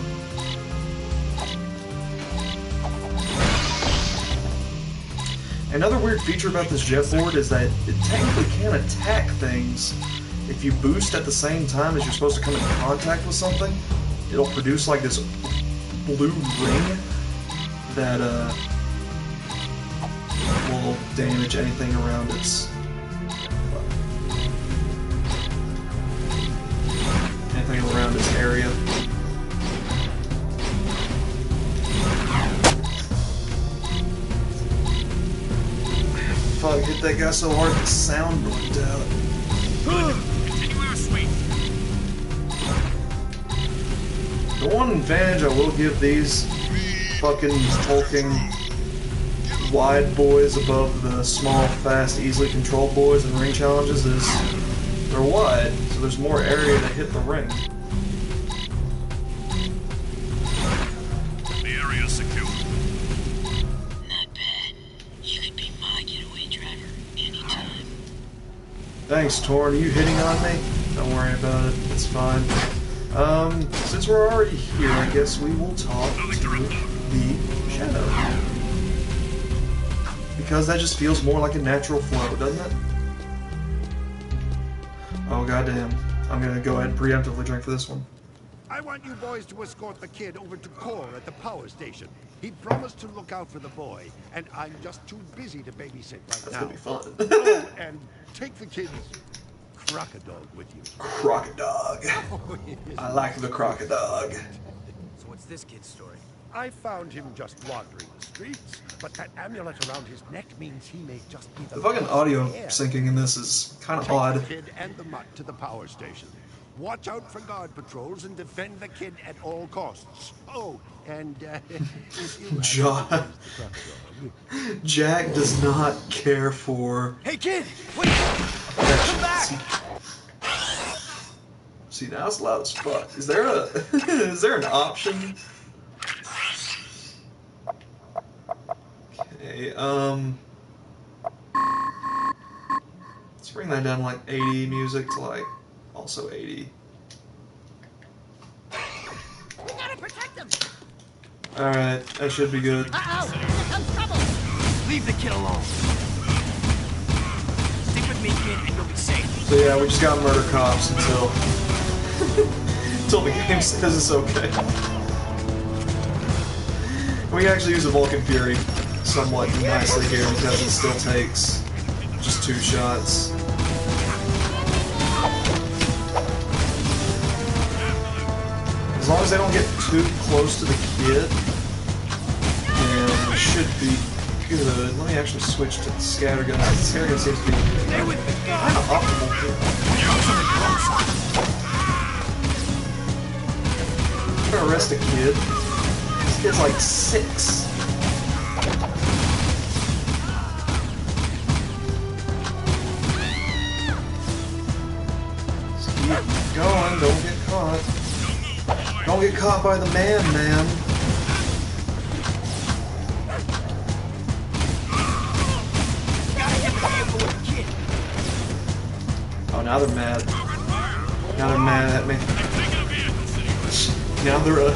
Another weird feature about this jetboard is that it technically can attack things if you boost at the same time as you're supposed to come in contact with something. It'll produce like this blue ring that will damage anything around its around this area. Fuck, hit that guy so hard the sound blinked out. Continue our sweep. The one advantage I will give these fucking hulking wide boys above the small, fast, easily controlled boys in ring challenges is they're wide, so there's more area to hit the ring. The area's secure. Not bad. You could be my getaway driver anytime. Thanks, Torn. Are you hitting on me? Don't worry about it. It's fine. Since we're already here, I guess we will talk to the Shadow. Because that just feels more like a natural flow, doesn't it? Oh, goddamn. I'm gonna go ahead and preemptively drink for this one. I want you boys to escort the kid over to Core at the power station. He promised to look out for the boy, and I'm just too busy to babysit right That's now. gonna be fun. Oh, and take the kid's crocodile with you. Crocodog. I like the crocodog. So what's this kid's story? I found him just wandering the streets, but that amulet around his neck means he may just be the The fucking audio syncing in this is kind of odd. Take the kid and the mutt to the power station. Watch out for guard patrols and defend the kid at all costs. Oh, and if you Jack does not care for. Hey kid! Wait! Come back! See, now it's loud as fuck. Is there a is there an option? Okay, let's bring that down to like 80 music to like also 80. We gotta protect him! Alright, that should be good. Uh-oh! Here comes trouble! Leave the kid alone. Stick with me, kid, and you'll be safe. So yeah, we just got murder cops until until the game says it's okay. We can actually use a Vulcan Fury somewhat nicely here because it still takes just 2 shots. As long as they don't get too close to the kid, then it should be good. Let me actually switch to the scattergun. The scattergun seems to be kind of optimal here. I'm gonna arrest a kid. This kid's like 6. Just keep going, don't get caught. Don't get caught by the man. Oh, now they're mad. Now they're mad at me. Now they're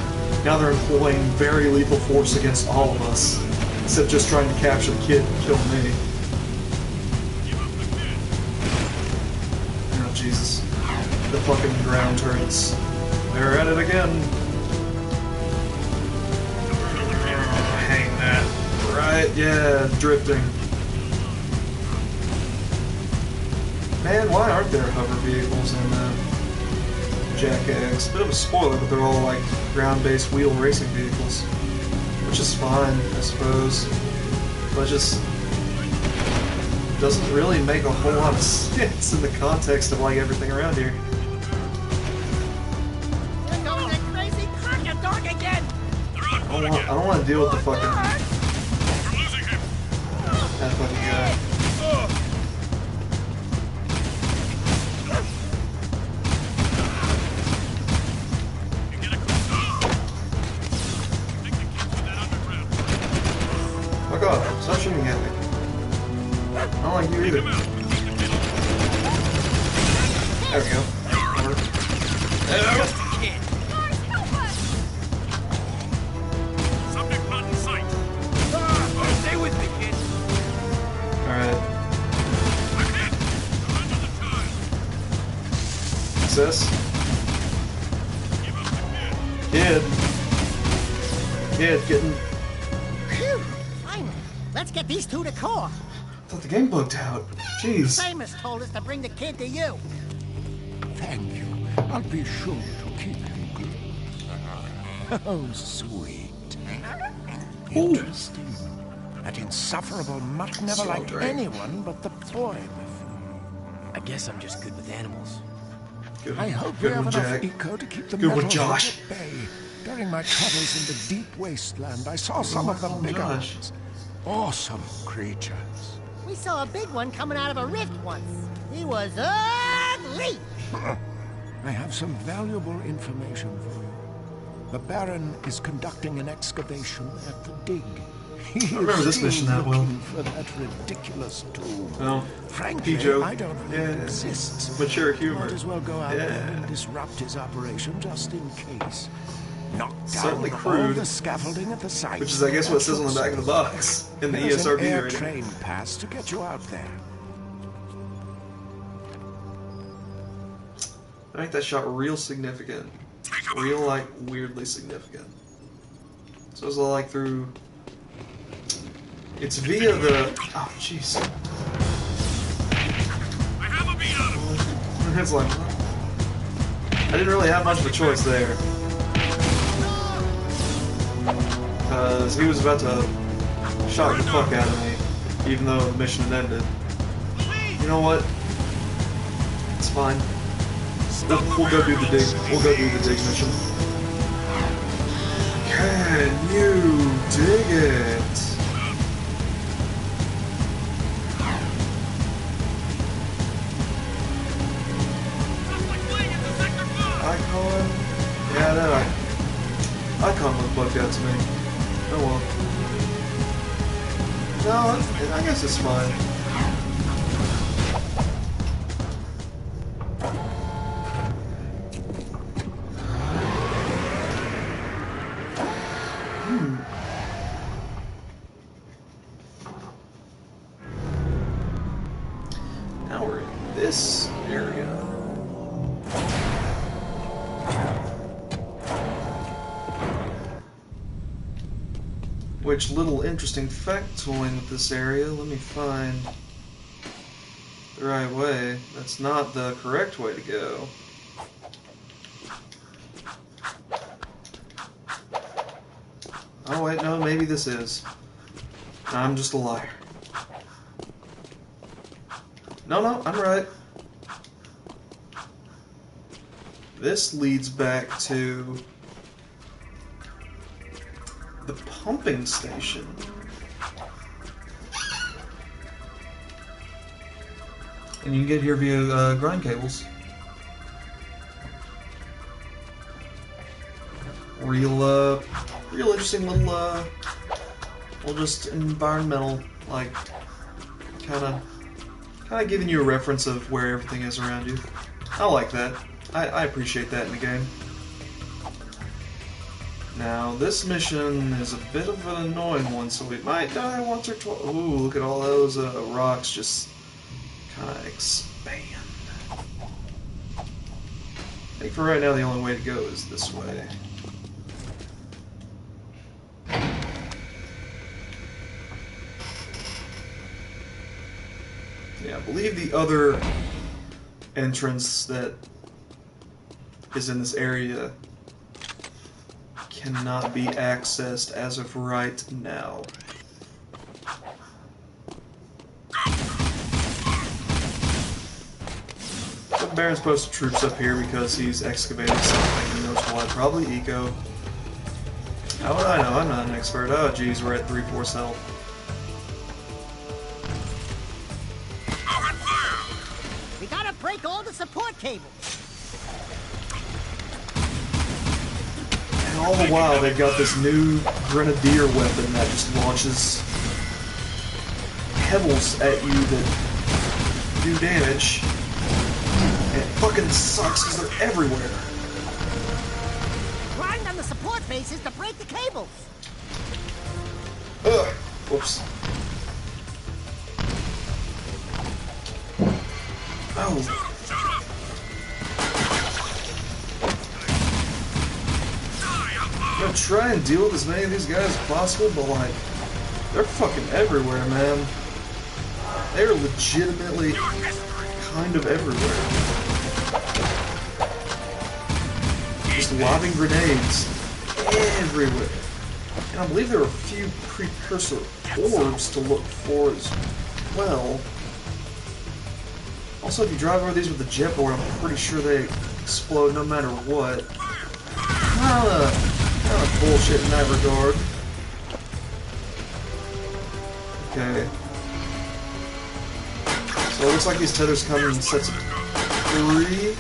Now they're employing very lethal force against all of us, instead of just trying to capture the kid and kill me. Oh, Jesus. The fucking ground turrets. They're at it again. Hang that. Right, yeah, drifting. Man, why aren't there hover vehicles in Jack X? Bit of a spoiler, but they're all like ground-based wheel racing vehicles. Which is fine, I suppose. But just doesn't really make a whole lot of sense in the context of like everything around here. There goes that crazy conga dog again! I don't want to deal with the fucking that fucking guy. Oh god, stop shooting at me. I don't like you either. There we go. Just a kid. Subject not in sight. Stay with me, kid. Alright. Success. Kid getting... Phew! Finally! Let's get these two to core! I thought the game bugged out. Jeez. Famous told us to bring the kid to you. Thank you. I'll be sure to keep him good. Oh, sweet. Interesting. That insufferable mutt never liked anyone but the boy before. I guess I'm just good with animals. I hope we have enough eco to keep the metal at bay. During my travels in the deep wasteland, I saw some of the bigger ones. Awesome creatures. We saw a big one coming out of a rift once. He was ugly! I have some valuable information for you. The Baron is conducting an excavation at the dig. I remember this mission that well. For that ridiculous tool. Well, frankly, I don't know if it exists. Mature humor. Might as well go out there and disrupt his operation just in case. Knock down all the scaffolding at the site. Which is, I guess, what it says on the back of the box in the ESRB rating. rating. Train pass to get you out there. I think that shot real significant. Real, like, weirdly significant. So it's all like through... It's via the... Oh, jeez. I have a beat on him. It's like... I didn't really have much of a choice there. Because he was about to shock the fuck out of me, even though the mission had ended. You know what? It's fine. We'll go do the dig. We'll go do the dig mission. Can you dig it? Icon? Yeah, that icon looked bugged out to me. Oh well. No, I guess it's fine. Now we're in this area. Which little interesting factoid with this area, let me find the right way. That's not the correct way to go. Oh wait, no, maybe this is. I'm just a liar. No, I'm right. This leads back to the pumping station. And you can get here via grind cables. Real interesting little, well, just environmental, like, kind of giving you a reference of where everything is around you. I like that. I appreciate that in the game. Now Now, this mission is a bit of an annoying one, so we might die once or twice. Ooh, look at all those rocks just kind of expand. I think for right now the only way to go is this way. Yeah, I believe the other entrance that is in this area cannot be accessed as of right now. The Baron's posted troops up here because he's excavated something. Who knows what? Probably eco. How would I know? I'm not an expert. Oh, geez, we're at 3/4 health. We gotta break all the support cables. And all the while, they've got this new grenadier weapon that just launches pebbles at you that do damage. And it fucking sucks because they're everywhere. Grind on the support bases to break the cables. Ugh. Whoops. Oh. I'm gonna try and deal with as many of these guys as possible, but like, they're fucking everywhere, man. They're legitimately kind of everywhere. Just lobbing grenades everywhere. And I believe there are a few precursor orbs to look for as well. Also, if you drive over these with the jetboard, I'm pretty sure they explode no matter what. Kind of bullshit in that regard. Okay. So it looks like these tethers come in sets of 3.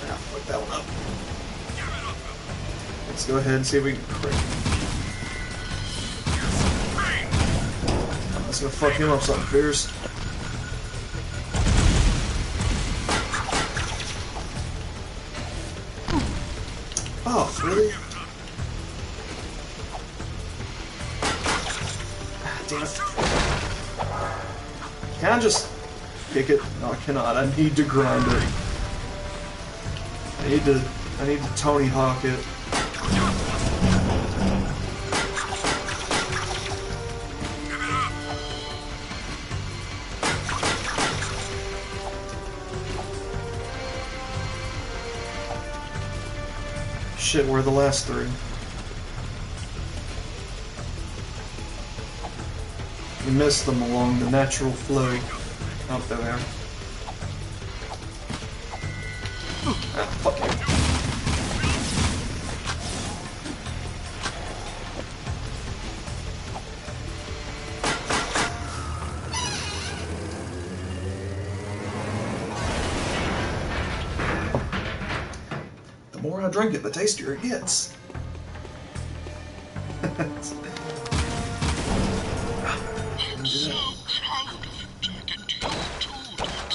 Ah, fuck that one up. Let's go ahead and see if we can crit. That's gonna fuck him up something fierce. Oh, really? Ah, damn it. Can I just kick it? No, I cannot. I need to grind it. I need to Tony Hawk it. Shit, where are the last 3? We missed them along the natural flow. Oh, there they are. Ah, fuck you. The more I drink it, the tastier it gets. So proud of you, Jack, and you too, Dexter.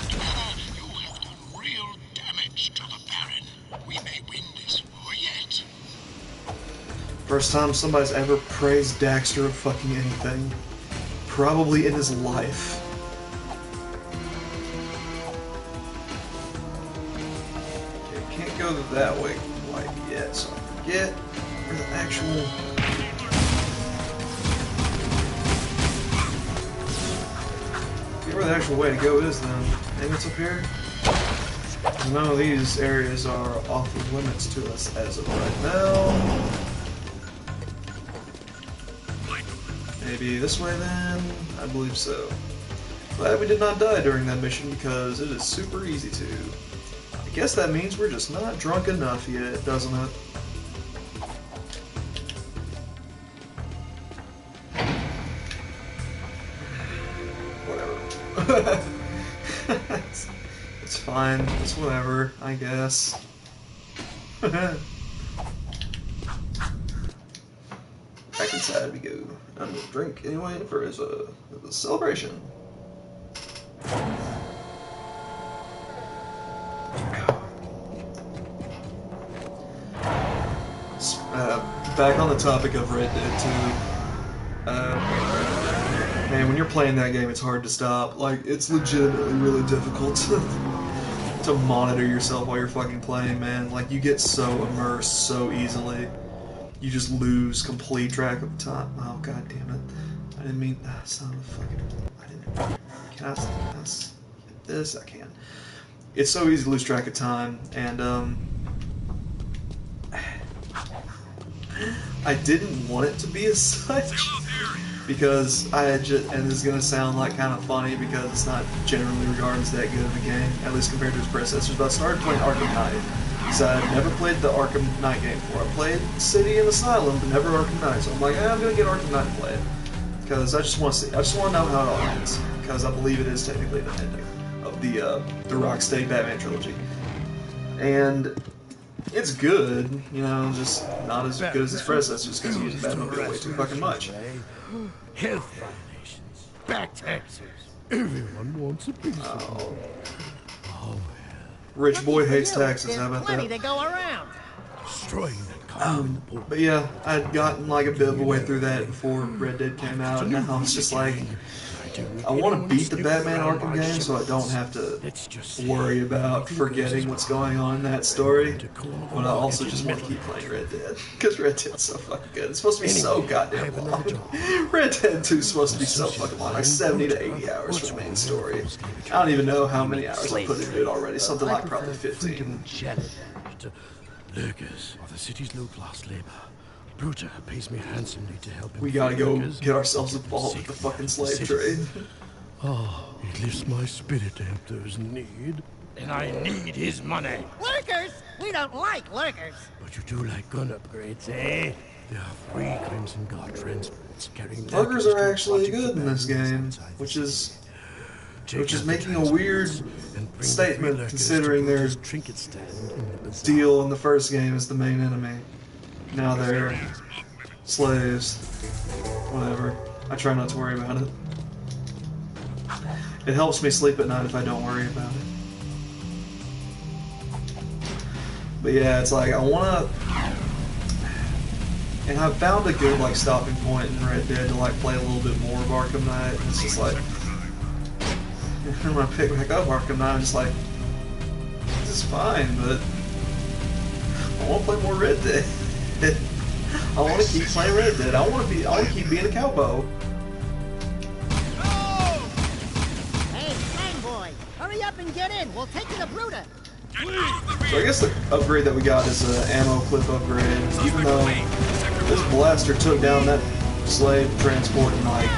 Together, you have done real damage to the Baron. We may win this war yet. First time somebody's ever praised Daxter of fucking anything. Probably in his life. Okay, can't go that way quite yet, so I forget where the actual... where the actual way to go is then. Maybe it's up here? None of these areas are off the limits to us as of right now. Maybe this way then? I believe so. Glad we did not die during that mission because it is super easy to. I guess that means we're just not drunk enough yet, doesn't it? It's fine. It's whatever, I guess. Back inside we go. I'm gonna drink anyway for his celebration. back on the topic of Red Dead 2, man, when you're playing that game, it's hard to stop. Like, it's legitimately really difficult to monitor yourself while you're fucking playing, man. Like, you get so immersed so easily. You just lose complete track of time. Oh, god damn it. I didn't mean... son of a fucking... I didn't... Can I get this? I can. It's so easy to lose track of time, and, I didn't want it to be as such, because I had just... And this is gonna sound, like, kind of funny, because it's not generally regarded as that good of a game, at least compared to its predecessors, but I started playing Arkham Knight. So I'd never played the Arkham Knight game before. I played City and Asylum, but never Arkham Knight. So I'm like, I'm gonna get Arkham Knight and play it, because I just want to see. I just want to know how it all ends, because I believe it is technically the ending of the Rocksteady Batman trilogy, and it's good. You know, just not as good as its predecessors, because he used Batmobile way too fucking much. Health violations, back taxes. Everyone wants a piece of it. Oh, rich boy hates taxes. How about Plenty that? to go around. destroying the common. But yeah, I'd gotten like a bit of a way through that before Red Dead came out, and now it's just like, I want to beat the Batman Arkham game so I don't have to worry about forgetting what's going on in that story, but I also just want to keep playing Red Dead, because Red Dead's so fucking good. It's supposed to be so goddamn long. Red Dead 2 is supposed to be so fucking long, like 70 to 80 hours for the main story. I don't even know how many hours I put into it already, something like probably 15. Lurkers are the city's low-class labor. Bruta pays me handsomely to help him. We gotta go get ourselves involved with the fucking slave trade. Oh, it lifts my spirit to help those in need. And I need his money. Lurkers? We don't like lurkers. But you do like gun upgrades, eh? There are 3 Crimson Guard transports carrying... Buggers are actually good in this game, which is making a weird statement considering their deal in the first game is the main enemy. Now they're slaves. Whatever. I try not to worry about it. It helps me sleep at night if I don't worry about it. But yeah, it's like I wanna... And I've found a good like stopping point in Red Dead to like play a little bit more of Arkham Knight. It's just like... when I pick back up Arkham Knight, I'm just like... This is fine, but... I wanna play more Red Dead. I want to keep playing Red Dead. I want to keep being a cowboy. Hey, Gang Boy, hurry up and get in. We'll take you to Bruta. So I guess the upgrade that we got is an ammo clip upgrade. Even though this blaster took down that slave transport in like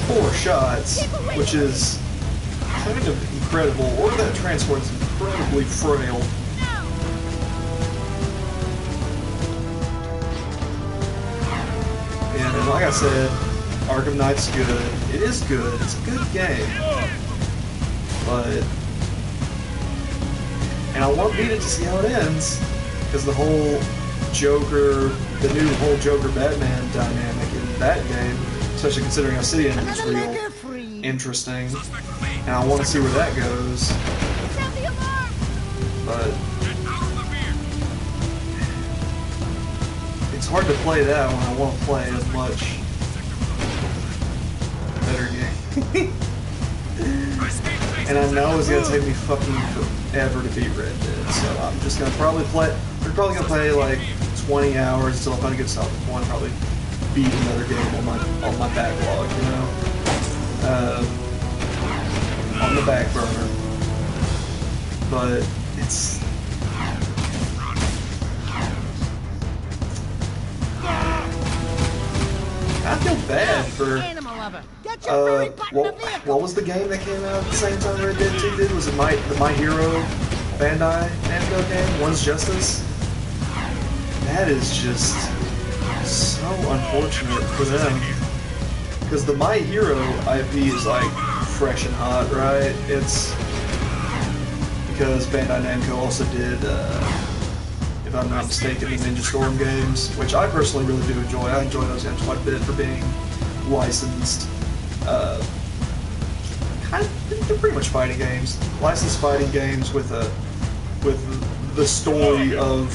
4 shots, which is kind of incredible. Or that transport is incredibly frail. And like I said, Arkham Knight's good. It is good. It's a good game. But... And I want to beat it to see how it ends. Because the whole Joker... The new whole Joker-Batman dynamic in that game, especially considering how City ended, is real interesting. And I want to see where that goes. But... It's hard to play that when I want to play a much better game. And I know it's gonna take me fucking forever to beat Red Dead, so I'm just gonna probably play. We're probably gonna play like 20 hours until I finally get stopped at one. Probably beat another game on my backlog, you know, on the back burner. But it's. I feel bad for, what was the game that came out at the same time Red Dead 2 did? Was it the My Hero Bandai Namco game? One's Justice? That is just so unfortunate for them. Because the My Hero IP is like fresh and hot, right? It's because Bandai Namco also did, if I'm not mistaken, the Ninja Storm games, which I personally really do enjoy. I enjoy those games quite a bit for being licensed. They're pretty much fighting games. Licensed fighting games with the story of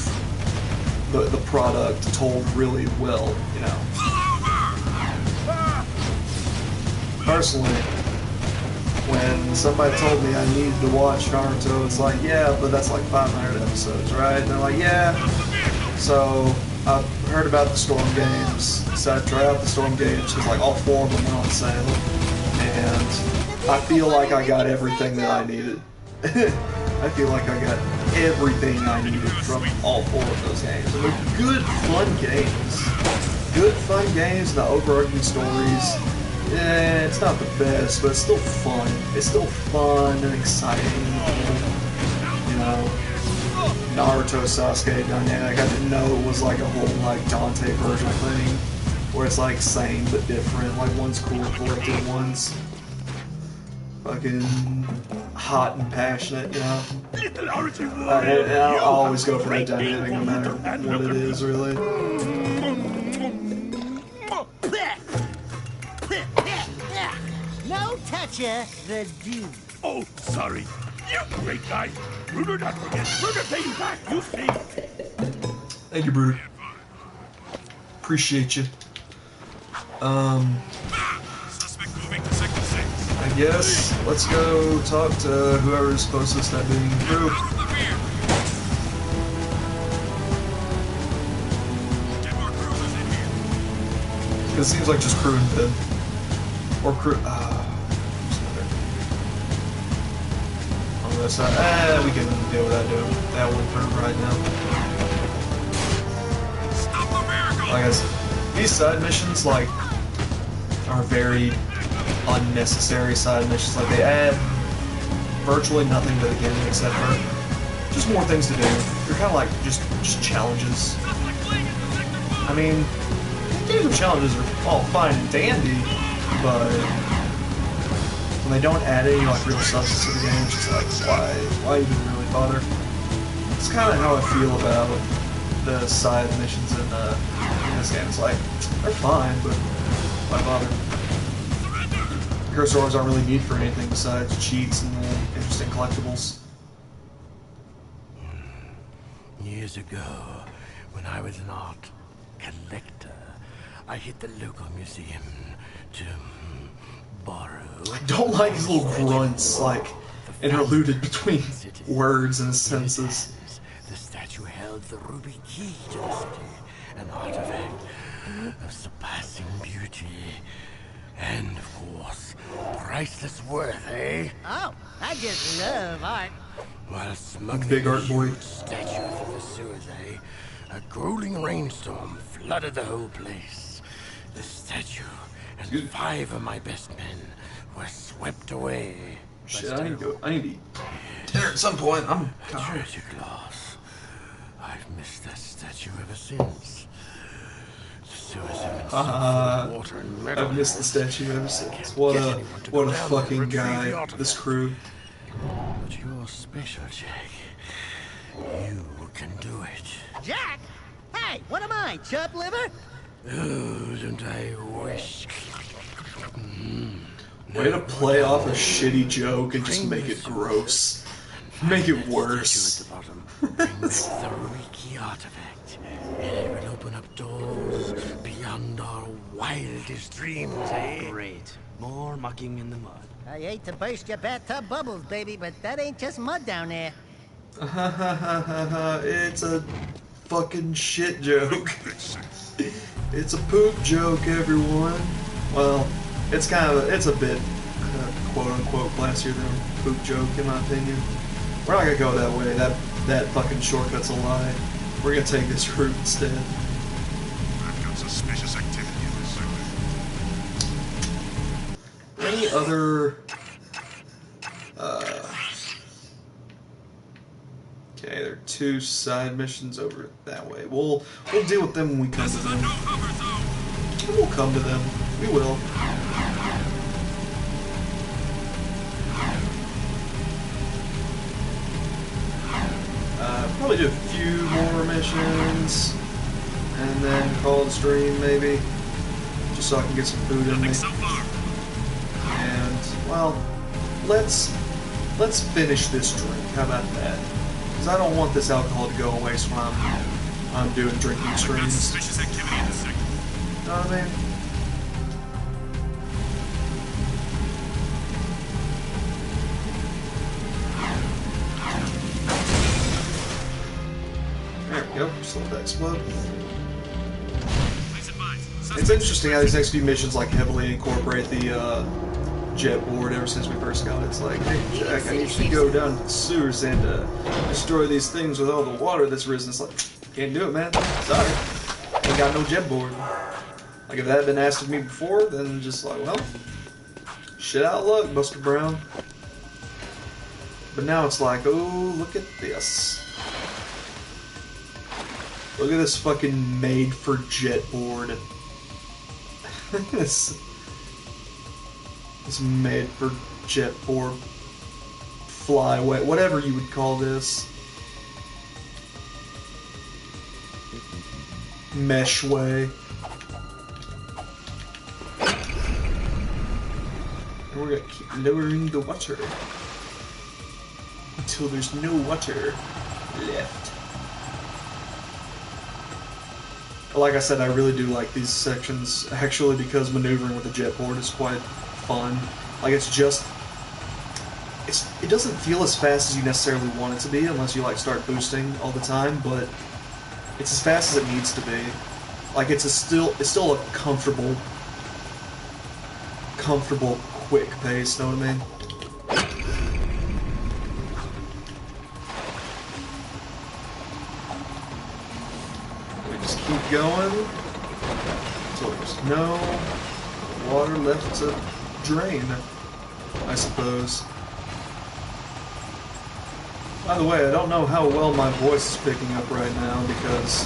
the product told really well, you know. Personally, when somebody told me I needed to watch Naruto, it's like, yeah, but that's like 500 episodes, right? And they're like, yeah. So I heard about the Storm games, decided to try out the Storm games because like all 4 of them went on sale, and I feel like I got everything that I needed. I feel like I got everything I needed from all 4 of those games. And they're good, fun games. Good, fun games, and the overarching stories. Yeah, it's not the best, but it's still fun. It's still fun and exciting. You know, Naruto Sasuke dynamic. I didn't know it was like a whole like Dante Virgil thing, where it's like same but different. Like one's cool, collected, one's fucking hot and passionate. You know, I'll always go for that dynamic, no matter what it is, really. No toucher, the dude. Oh, sorry. You great guy. Bruder not forget. Bruder pay you back, you see. Thank you, Bruder. Appreciate you. Suspect moving to sector 6. I guess let's go talk to whoever's closest at being through. Get more cruisers in here. It seems like just crew and Finn. Or crew. On this side. We can deal with that one for right now. Stop the miracle! Like I said, these side missions, like, are very unnecessary side missions. Like, they add virtually nothing to the game except for just more things to do. They're kind of like just challenges. I mean, games of challenges are all fine and dandy, but when they don't add any like real substance to the game, it's just like, why even really bother? It's kind of how I feel about the side missions in this game. It's like, they're fine, but why bother? Hero stores aren't really needed for anything besides cheats and interesting collectibles. Years ago, when I was an art collector, I hit the local museum to borrow. I don't like his little grunts, like, interluded between words and sentences. The statue held the ruby key to the city, an artifact of surpassing beauty. And, of course, priceless worth, eh? Oh, I just love art. While smuggling Big art boy. statues of the sewers, eh? A grueling rainstorm flooded the whole place. The statue and 5 of my best men were swept away. Shit, I need to eat dinner at some point. I'm tired. Treasure glass. I've missed that statue ever since. The sewers have been so full of water and metal. I've missed the statue ever since. What a fucking guy, this crew. But you're special, Jack. You can do it. Jack? Hey, what am I, chub liver? Oh, don't I wish? Way to play off a shitty joke and just make it gross. Make it worse. At the bottom. Bring back the Riki artifact, and it will open up doors beyond our wildest dreams, eh? Great. More mucking in the mud. I hate to burst your bathtub bubbles, baby, but that ain't just mud down there. It's a fucking shit joke. It's a poop joke, everyone. Well, it's a bit quote-unquote classier than a poop joke, in my opinion. We're not gonna go that way. That fucking shortcut's a lie. We're gonna take this route instead. I've got suspicious activity in this sewer. Any other... Okay, there are 2 side missions over that way. We'll deal with them when we come to them. We'll come to them. We will. Probably do a few more missions, and then call the stream maybe, just so I can get some food in me. And well, let's finish this drink. How about that? Because I don't want this alcohol to go to waste when I'm doing drinking streams. Suspicious activity in the sector. Know what I mean? There we go. Just let that explode. It's interesting how these next few missions like heavily incorporate the jet board ever since we first got it. It's like, hey Jack, I need you to go down to the sewers and destroy these things with all the water that's risen. It's like, can't do it, man. Sorry. Ain't got no jet board. Like, if that had been asked of me before, then just like, well, shit out of luck, Buster Brown. But now it's like, oh, look at this. Look at this fucking made for jet board. This made for jet board flyway, whatever you would call this. Meshway. And we're gonna keep lowering the water until there's no water left. Like I said, I really do like these sections, actually, because maneuvering with the jet board is quite fun. Like, it doesn't feel as fast as you necessarily want it to be, unless you, like, start boosting all the time, but it's as fast as it needs to be. Like, it's still a comfortable, quick pace, know what I mean? Keep going until there's no water left to drain, I suppose. By the way, I don't know how well my voice is picking up right now because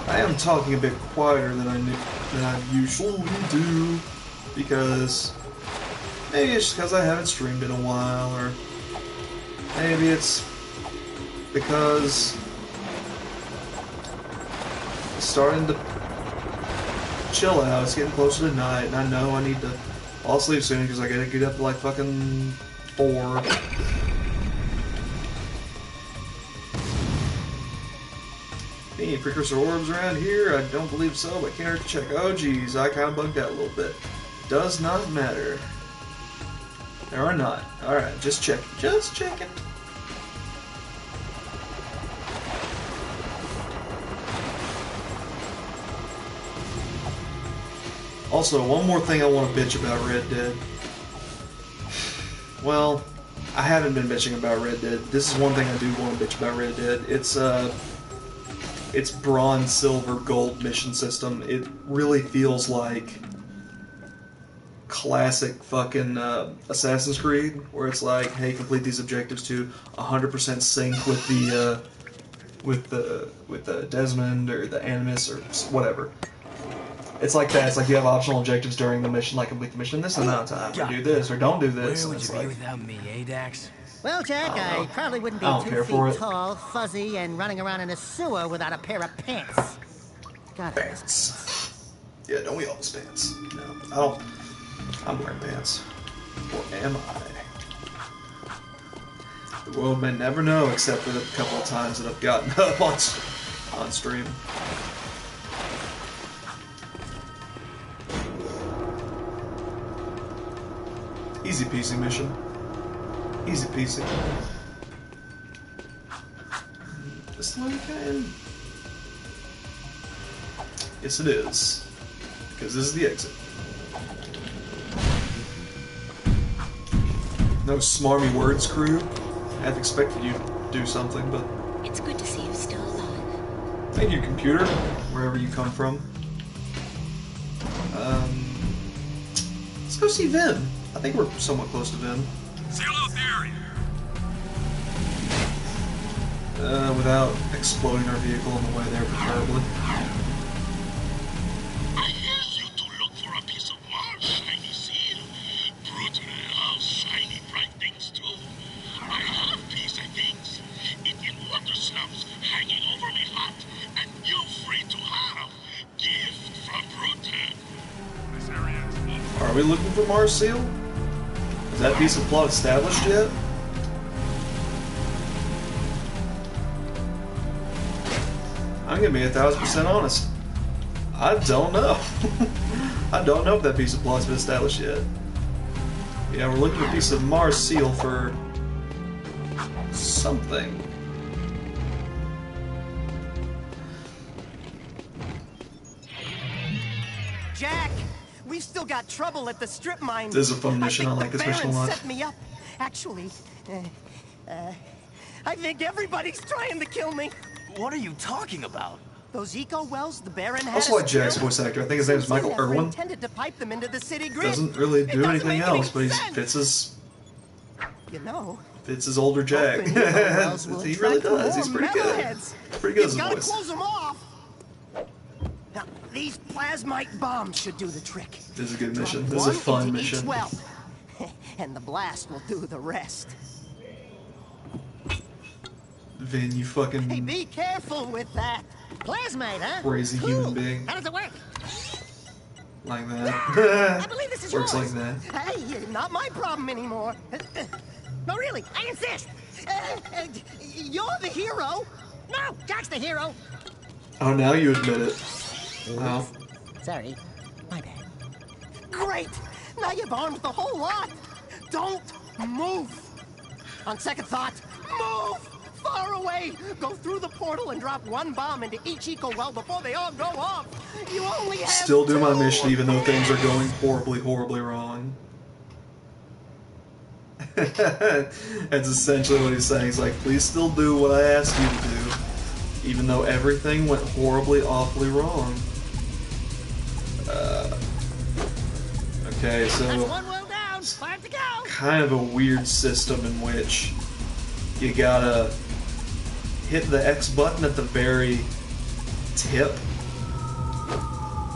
I am talking a bit quieter than I usually do, because maybe it's because I haven't streamed in a while, or maybe it's because starting to chill out. It's getting closer to night, and I know I need to fall asleep soon because I gotta get up at like fucking 4. Any precursor orbs around here? I don't believe so, but can't hurt to check. Oh geez, I kinda bugged out a little bit. Does not matter. There are not. Alright, just checking. Just checking. Also, one more thing I want to bitch about Red Dead. Well, I haven't been bitching about Red Dead. This is one thing I do want to bitch about Red Dead. It's bronze, silver, gold mission system. It really feels like classic fucking Assassin's Creed, where it's like, hey, complete these objectives to 100% sync with the Desmond or the Animus or whatever. It's like that. It's like you have optional objectives during the mission, like complete the mission in this amount of time, or do this, or don't do this. Where would you like, be without me, eh, Dax? Well, Jack, I probably wouldn't be 2 feet tall, fuzzy, and running around in a sewer without a pair of pants. Got it. Pants. Yeah, don't we all have pants? No, I don't. I'm wearing pants. Or am I? The world may never know, except for the couple of times that I've gotten up on stream. Easy peasy mission. Easy peasy. This one can. Yes, it is. Because this is the exit. No smarmy words, crew. I'd expected you to do something, but. It's good to see you still alive. Thank you, computer, wherever you come from. Let's go see Vin. I think we're somewhat close to Vin. Seal out the area. Without exploding our vehicle on the way there, preferably. I asked you to look for a piece of Mars shiny seal. Brutally, all shiny bright things too. I have piece of things. It in water slumps hanging over me hot, and you free to have. Gift from Bruton. This area is full. Are we looking for Mars Seal? Is that piece of plot established yet? I'm gonna be 1000% honest. I don't know. I don't know if that piece of plot's been established yet. Yeah, we're looking at a piece of Mars seal for something. Jack, we've still got trouble at the strip mine. This is a fun mission. I like this mission a lot. Set me up. Actually, I think everybody's trying to kill me. What are you talking about? Those eco wells the Baron had. Also like Jack's voice actor. I think his name is Michael Irwin. Intended to pipe them into the city grid. Doesn't really do anything else, but he fits his. You know. Fits his older Jack. He really does. He's pretty good. Pretty good as a voice. Close them off. Now, these plasmite bombs should do the trick. This is a good mission. This is a fun mission. Well, and the blast will do the rest. Vin, you fucking. Hey, be careful with that. Plasmite, huh? Crazy human being. How does it work? Like that. I believe this is Works yours. like that. Hey, not my problem anymore. No, really, I insist. You're the hero. No, Jack's the hero. Oh, now you admit it. Wow. Sorry, my bad. Great. Now you've armed the whole lot. Don't move. On second thought, move. Far away! Go through the portal and drop one bomb into each eco well before they all go off! You only have Still do my two. mission even though things are going horribly, horribly wrong. That's essentially what he's saying. He's like, please still do what I asked you to do, even though everything went horribly, awfully wrong. Okay, so That's one well down. 5 to go. Kind of a weird system in which you gotta hit the X button at the very tip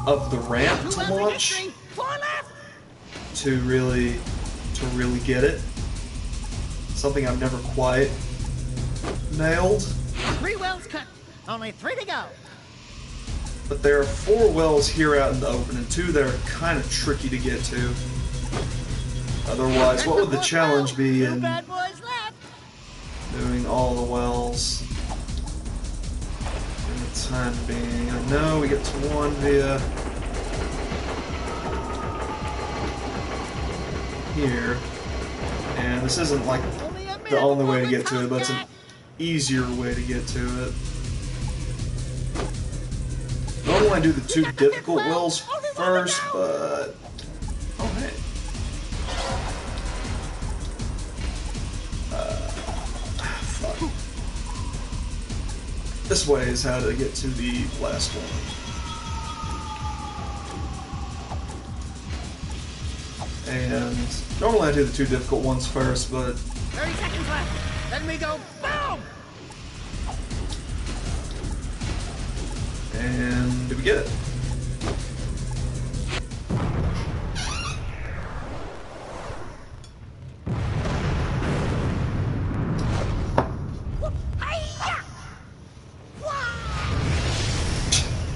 of the ramp to launch to really get it. Something I've never quite nailed. 3 wells cut. Only 3 to go. But there are 4 wells here out in the open and 2 that are kind of tricky to get to. Otherwise, what would the challenge be in doing all the wells in the time being? I know we get to 1 via here, and this isn't like the only way to get to it, but it's an easier way to get to it. Normally I do the 2 difficult wells first, but oh hey. Fuck. This way is how to get to the last one. And normally I do the 2 difficult ones first, but 30 seconds left. Then we go boom! And did we get it?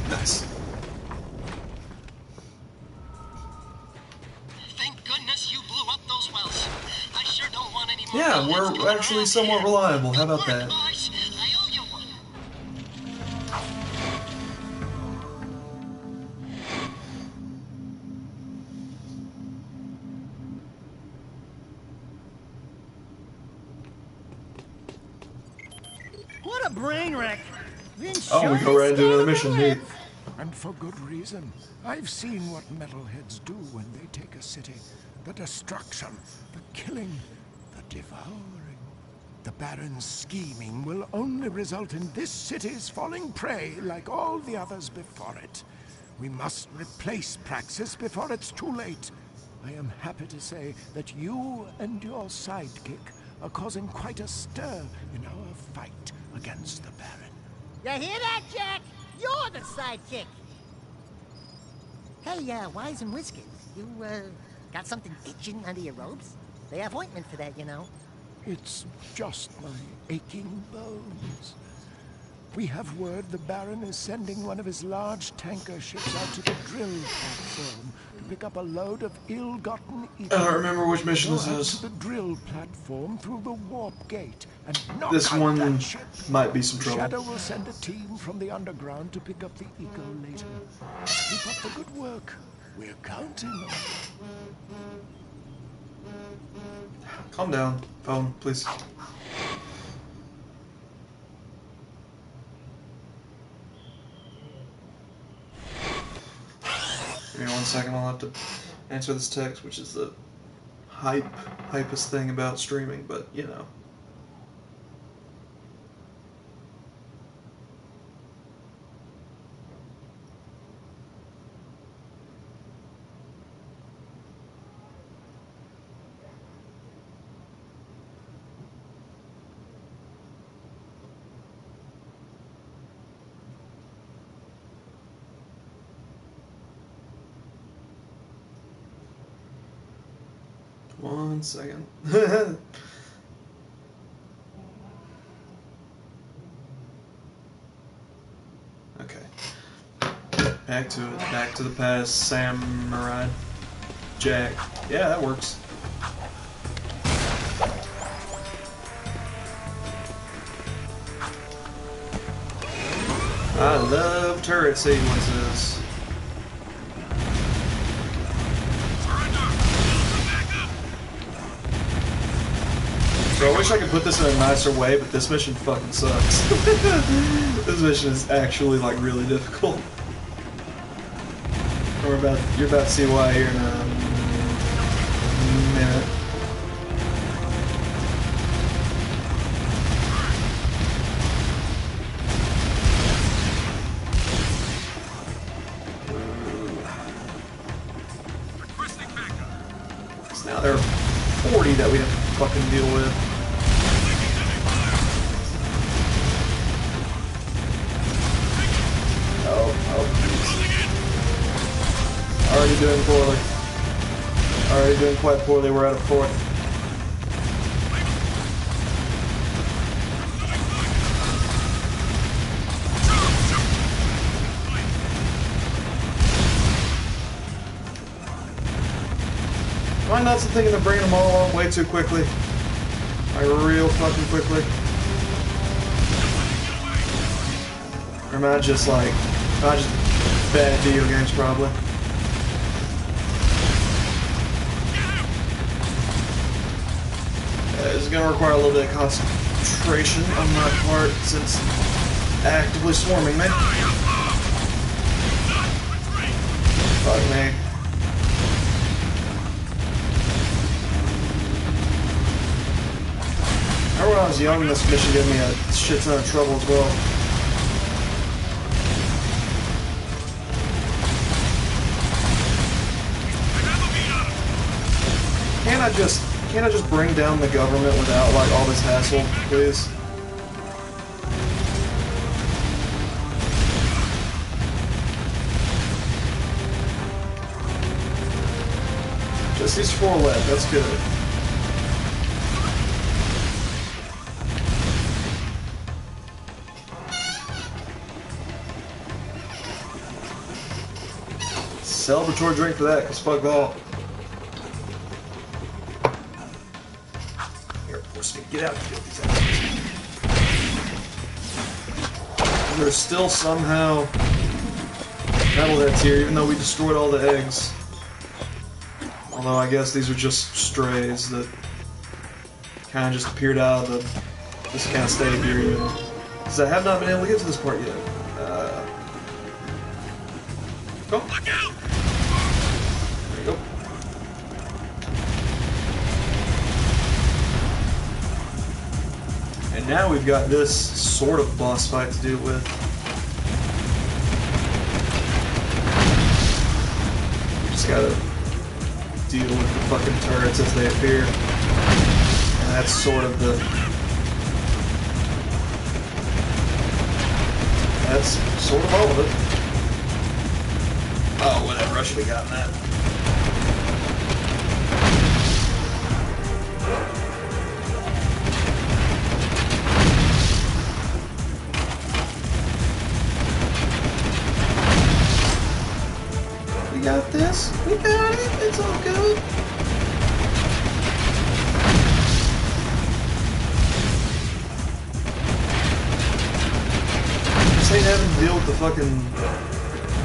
Nice. Thank goodness you blew up those wells. I sure don't want any more. Yeah, we're actually somewhat reliable. How about that? I owe you one. What a brain wreck. Oh, we go right into another mission here. And for good reason. I've seen what metalheads do when they take a city. The destruction, the killing, the devouring. The Baron's scheming will only result in this city's falling prey like all the others before it. We must replace Praxis before it's too late. I am happy to say that you and your sidekick are causing quite a stir in our fight against the Baron. You hear that, Jack? You're the sidekick. Hey, Wise and Whiskers, you, got something itching under your robes? They have ointment for that, you know. It's just my aching bones. We have word the Baron is sending one of his large tanker ships out to the drill platform pick up a load of ill-gotten I don't remember which mission Go this out is. to the drill platform through the warp gate and knock This out one that ship. might be some trouble. Shadow will send a team from the underground to pick up the eco later. Keep up the good work. We're counting on you. Calm down, phone, please. Give me 1 second, I'll have to answer this text, which is the hypest thing about streaming, but you know. One second. Okay. Back to it. Back to the past. Samurai Jack. Yeah, that works. I love turret sequences. So I wish I could put this in a nicer way, but this mission fucking sucks. This mission is actually like really difficult. You're about to see why here in a minute. So now there are 40 that we have to fucking deal with. Already doing poorly. Already doing quite poorly. We're at a 4th. Am I nuts thinking of bringing them all along way too quickly? Like real fucking quickly? Or am I just like, bad video games probably? It's going to require a little bit of concentration on my part since actively swarming me. Fuck me. I remember when I was young, this mission gave me a shit ton of trouble as well. Can't I just bring down the government without like all this hassle, please? Just these 4 left, that's good. Celebratory drink for that, cause fuck all. Get out and kill these assholes. There's still somehow metalheads here, even though we destroyed all the eggs. Although I guess these are just strays that kind of just appeared out of the... just kind of stayed here even. Because I have not been able to get to this part yet. Go. Look out! There you go. And now we've got this sort of boss fight to deal with. We just gotta deal with the fucking turrets as they appear. And that's sort of the... that's sort of all of it. Oh, whatever, I should have gotten that. We got this. We got it. It's all good. Just ain't having to deal with the fucking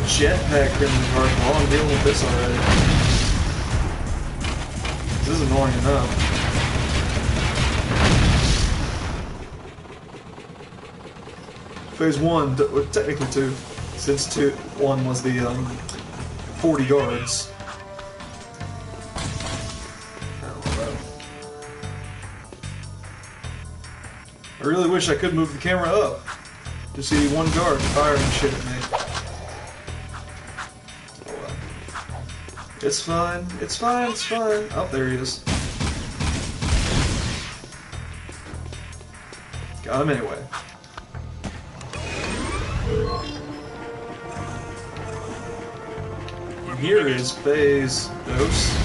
jetpack criminal card. Oh, I'm dealing with this already. This is annoying enough. Phase 1, well, technically 2, since 1 was the 40 guards. I really wish I could move the camera up to see one guard firing shit at me. Oh well. It's fine, it's fine, it's fine. Oh, there he is. Got him anyway. And here is phase dose.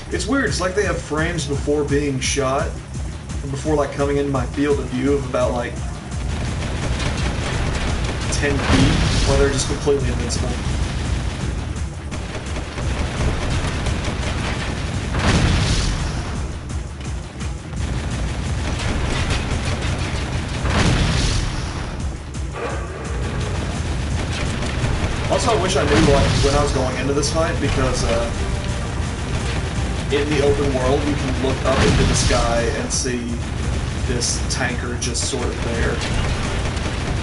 It's weird, it's like they have frames before being shot, and before like coming in my field of view of about like 10 feet, while they're just completely invincible. Also, I wish I knew like when I was going into this fight, because in the open world, you can look up into the sky and see this tanker just sort of there.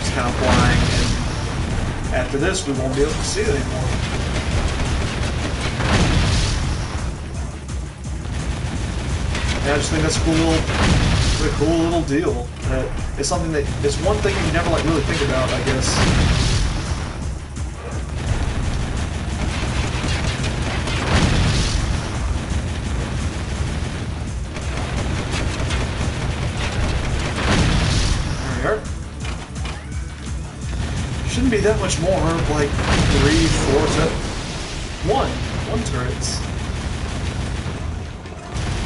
Just kind of flying, and after this, we won't be able to see it anymore. And I just think that's a cool little deal. That it's something that, it's one thing you never like really think about, I guess. Shouldn't be that much more, like 3, 4, 7, 1 turrets.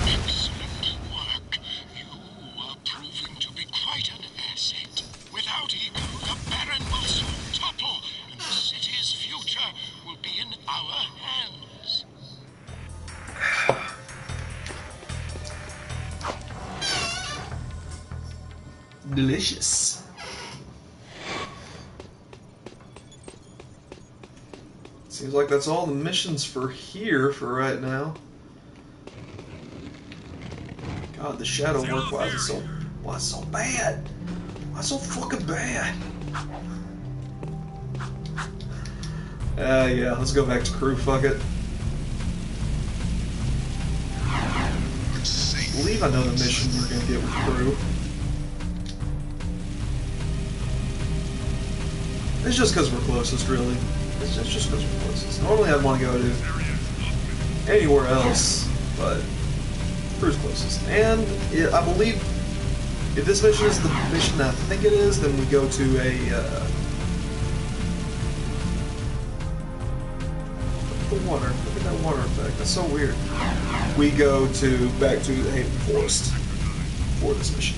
Excellent work. You are proving to be quite an asset. Without Ego, the Baron will soon topple, and the city's future will be in our hands. Delicious. Seems like that's all the missions for here for right now. God, the shadow work, why is it so bad? Why so fucking bad? Yeah, let's go back to crew, fuck it. I believe I know the mission we're gonna get with crew. It's just because we're closest, really. It's just because we're closest. Normally I'd want to go to anywhere else, but crew's closest. And I believe if this mission is the mission I think it is, then we go to a the water. Look at that water effect. That's so weird. We go back to the Haven Forest for this mission.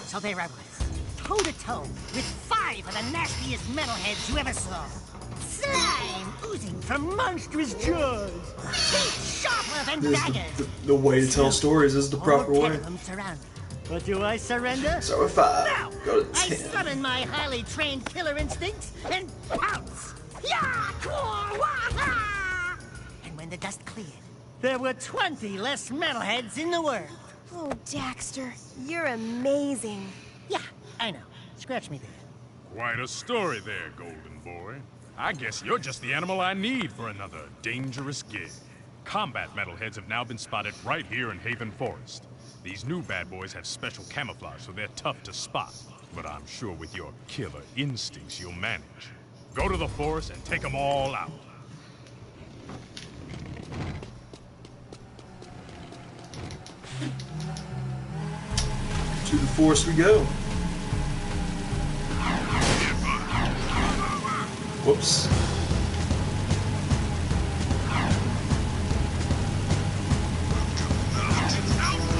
So there I was, toe-to-toe with 5 of the nastiest metalheads you ever saw. Slime oozing from monstrous jaws. Teeth sharper than daggers. The way to tell stories is the proper way. But do I surrender? So if I go to 10. I summon my highly trained killer instincts and pounce. And when the dust cleared, there were 20 less metalheads in the world. Oh, Daxter, you're amazing. Yeah, I know. Scratch me there. Quite a story there, Golden Boy. I guess you're just the animal I need for another dangerous gig. Combat metalheads have now been spotted right here in Haven Forest. These new bad boys have special camouflage, so they're tough to spot. But I'm sure with your killer instincts, you'll manage. Go to the forest and take them all out. To the forest we go. Whoops.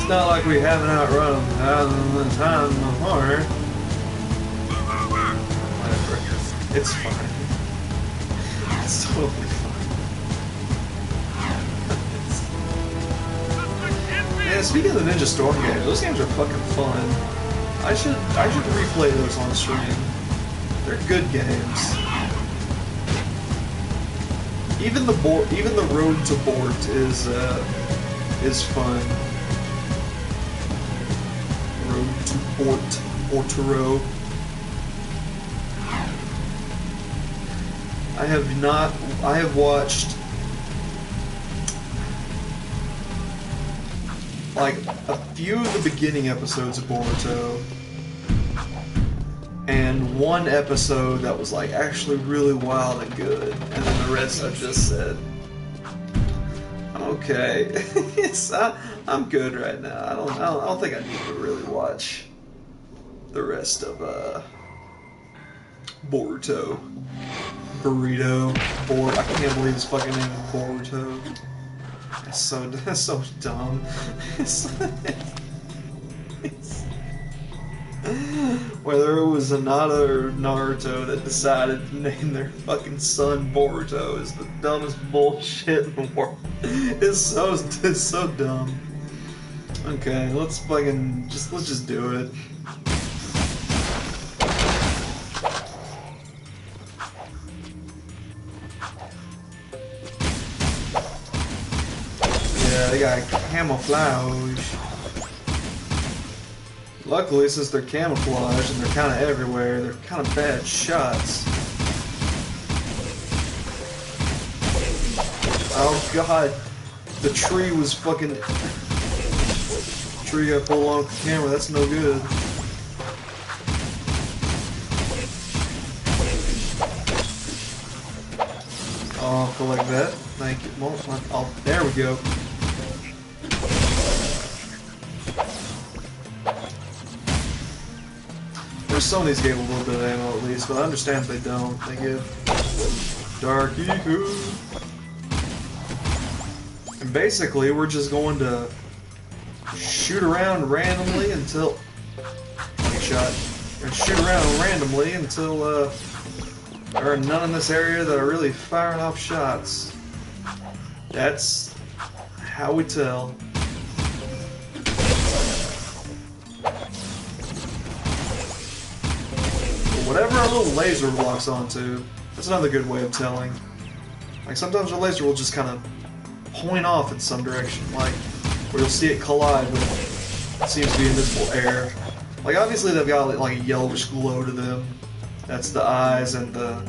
It's not like we haven't outrun the time before. Whatever. It's fine. It's totally fine. Man, speaking of the Ninja Storm games, those games are fucking fun. I should replay those on stream. They're good games. Even the road to Bort is fun. Road to Bort, Bortoro. I have watched like a few of the beginning episodes of Boruto, and one episode that was like actually really wild and good, and then the rest I've just said, I'm okay. I'm good right now. I don't think I need to really watch the rest of Boruto. Burrito. I can't believe his fucking name is Boruto. That's so dumb. Whether it was Hinata or Naruto that decided to name their fucking son Boruto is the dumbest bullshit in the world. It's so dumb. Okay, let's just do it. Yeah, they got camouflage. Luckily, since they're camouflaged and they're kind of everywhere, they're kind of bad shots. Oh god, the tree was fucking... Tree got pulled along with the camera, that's no good. Oh, collect that. Thank you. Well, there we go. Some of these gave a little bit of ammo at least, but I understand if they don't. They give Dark Eco. And basically, we're just going to shoot around randomly until... shot. We're going to shoot around randomly until there are none in this area that are really firing off shots. That's how we tell. Whatever our little laser locks onto, that's another good way of telling. Like, sometimes our laser will just kind of point off in some direction, like, where you'll see it collide with what seems to be invisible air. Like, obviously they've got like a yellowish glow to them. That's the eyes and the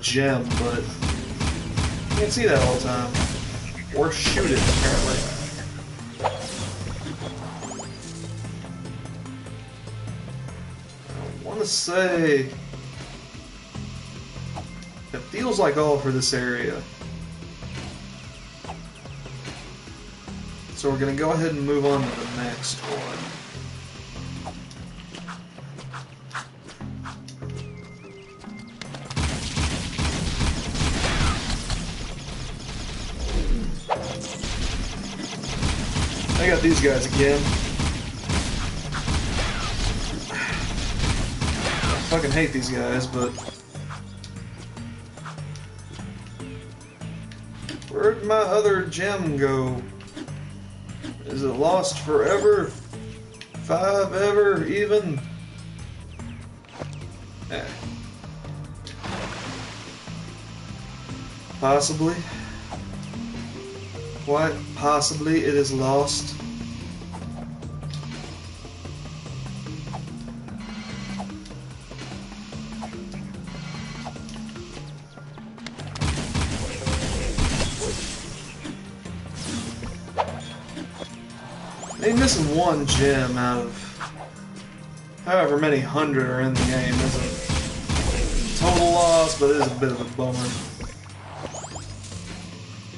gem, but you can't see that all the time. Or shoot it, apparently. I want to say it feels like all for this area, so we're gonna go ahead and move on to the next one. I got these guys again. I fucking hate these guys, but where'd my other gem go? Is it lost forever? 5 ever even? Eh. Possibly. Quite possibly it is lost. Maybe missing one gem out of however many hundred are in the game isn't total loss, but it is a bit of a bummer.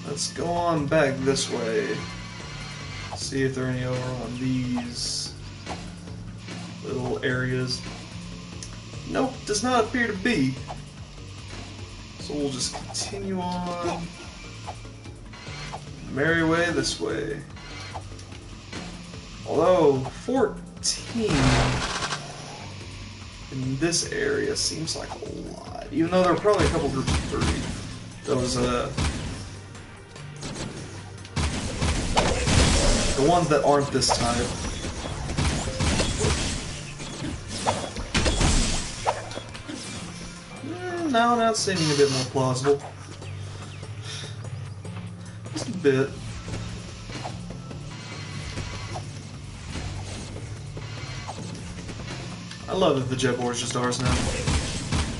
Let's go on back this way. See if there are any over on these little areas. Nope, does not appear to be. So we'll just continue on. Merry way this way. Although 14 in this area seems like a lot, even though there are probably a couple groups of 3. Those the ones that aren't this type. Now it's seeming a bit more plausible. Just a bit. I love that the jet board is just ours now.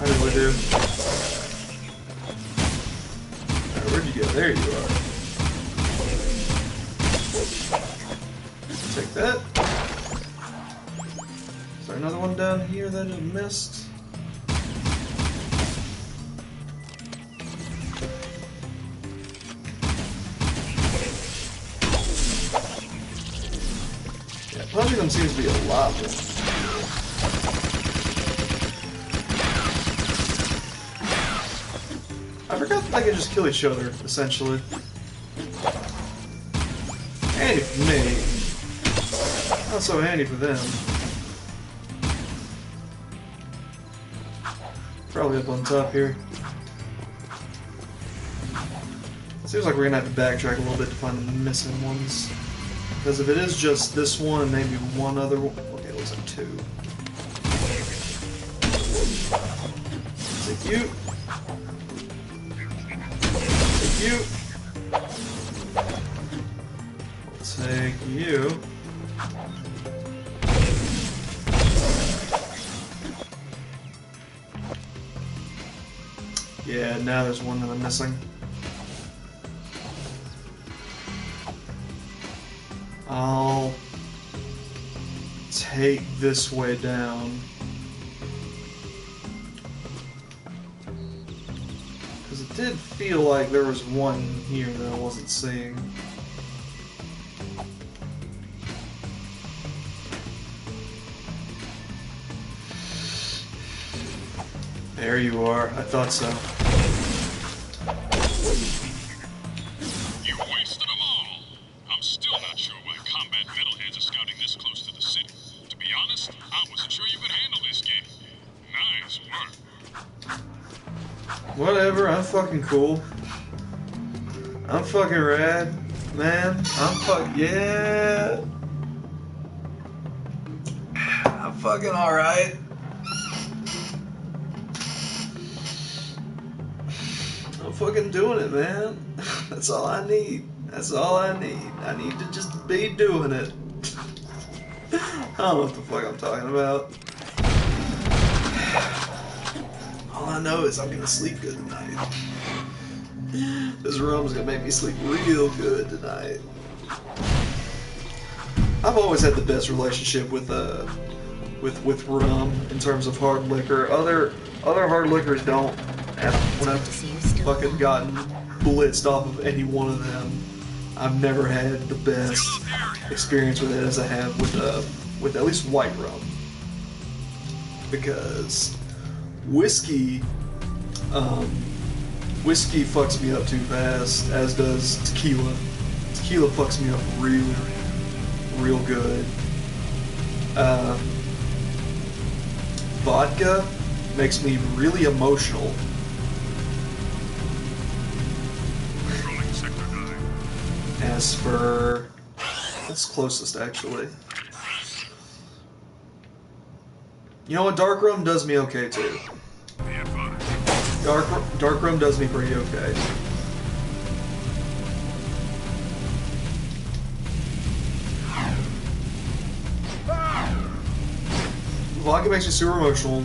I really do. Alright, where'd you go? There you are. Take that. Is there another one down here that I missed? Yeah, punching them seems to be a lot more. I forgot that I can just kill each other, essentially. Handy for me. Not so handy for them. Probably up on top here. Seems like we're gonna have to backtrack a little bit to find the missing ones. Because if it is just this one and maybe one other one... Okay, it looks like 2. Take you. You. I'll take you. Yeah, now there's one that I'm missing. I'll take this way down. It did feel like there was one here that I wasn't seeing. There you are. I thought so. You wasted them all. I'm still not sure why combat metalheads are scouting this close to the city. To be honest, I wasn't sure you could handle this game. Nice work. Whatever, I'm fucking cool. I'm fucking rad, man. Yeah. I'm fucking alright. I'm fucking doing it, man. That's all I need. That's all I need. I need to just be doing it. I don't know what the fuck I'm talking about. All I know is I'm gonna sleep good tonight. This room's gonna make me sleep real good tonight. I've always had the best relationship with rum in terms of hard liquor. Other hard liquors don't. And when I've fucking gotten blitzed off of any one of them, I've never had the best experience with it as I have with at least white rum. Because whiskey fucks me up too fast, as does tequila. Tequila fucks me up real good. Vodka makes me really emotional. As for... that's closest, actually. You know what? Dark rum does me okay, too. Dark rum does me pretty okay. Vodka makes me super emotional.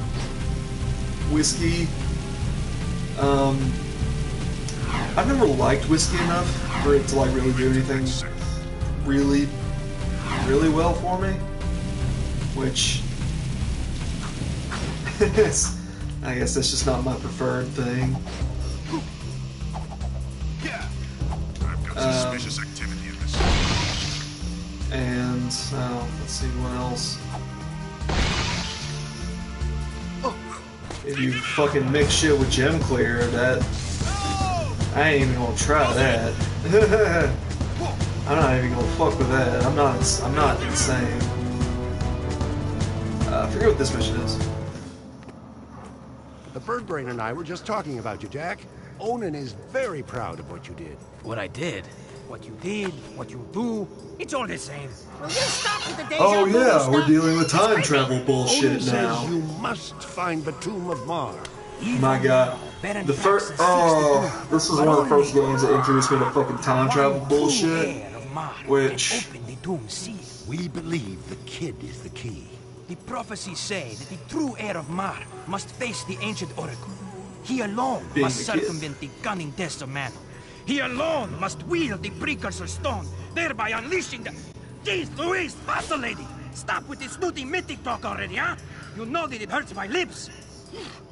Whiskey... I've never liked whiskey enough for it to like really do anything really well for me, which I guess that's just not my preferred thing. Suspicious activity in this. And let's see what else. If you fucking mix shit with gem clear, that I ain't even gonna try that. I'm not even gonna fuck with that. I'm not insane. I forget what this mission is. The bird brain and I were just talking about you, Jack. Onan is very proud of what you did. What I did? What you did? What you do? It's all the same. Will you stop with the deja Oh vu yeah, stuff? we're dealing with time It's travel Onan bullshit says now. you must find the Tomb of Mar. My God, the first this was one of the first games that introduced me to fucking time travel bullshit. Which We believe the kid is the key. The prophecies say that the true heir of Mar must face the ancient oracle. He alone Being must the kid. circumvent the cunning tests of man. He alone must wield the precursor stone, thereby unleashing the... Jeez Louise, hustle lady! Stop with this snooty mythic talk already, huh? You know that it hurts my lips.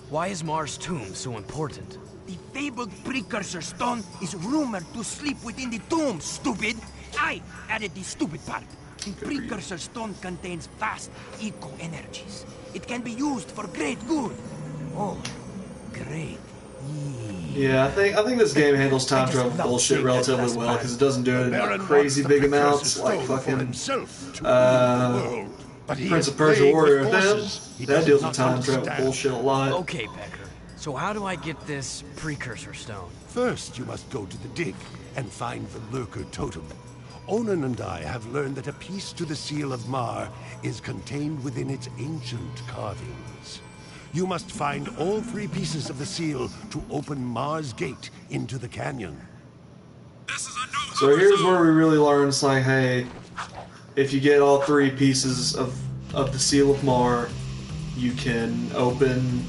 Why is Mars' tomb so important? The fabled precursor stone is rumored to sleep within the tomb, stupid! I added the stupid part. The precursor stone contains vast eco-energies. It can be used for great good. Oh, great. yeah, I think this game handles time travel bullshit relatively well because it doesn't do it in like crazy big amounts like fucking Prince of Persia Warrior of Them. That deals with time travel bullshit a lot. Okay, Becker. So how do I get this precursor stone? First, you must go to the dig and find the Lurker Totem. Onan and I have learned that a piece to the Seal of Mar is contained within its ancient carvings. You must find all 3 pieces of the seal to open Mars' gate into the canyon. So here's where we really learn, it's like, hey, if you get all 3 pieces of the Seal of Mar, you can open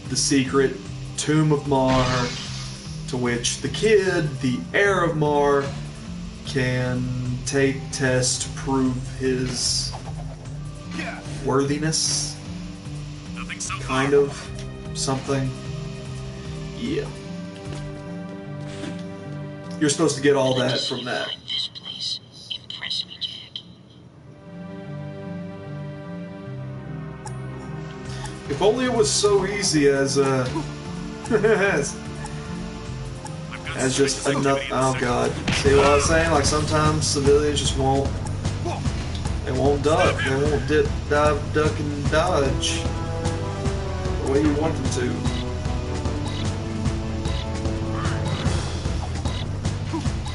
the secret Tomb of Mar, to which the kid, the heir of Mar, can take tests to prove his worthiness. Kind of. Something. Yeah. You're supposed to get all that from that. This place. Impress me, Jack. If only it was so easy as as just enough. Oh god. See what I was saying? Like sometimes civilians just won't. They won't duck. They won't dip, dive, duck, and dodge the way you want them to.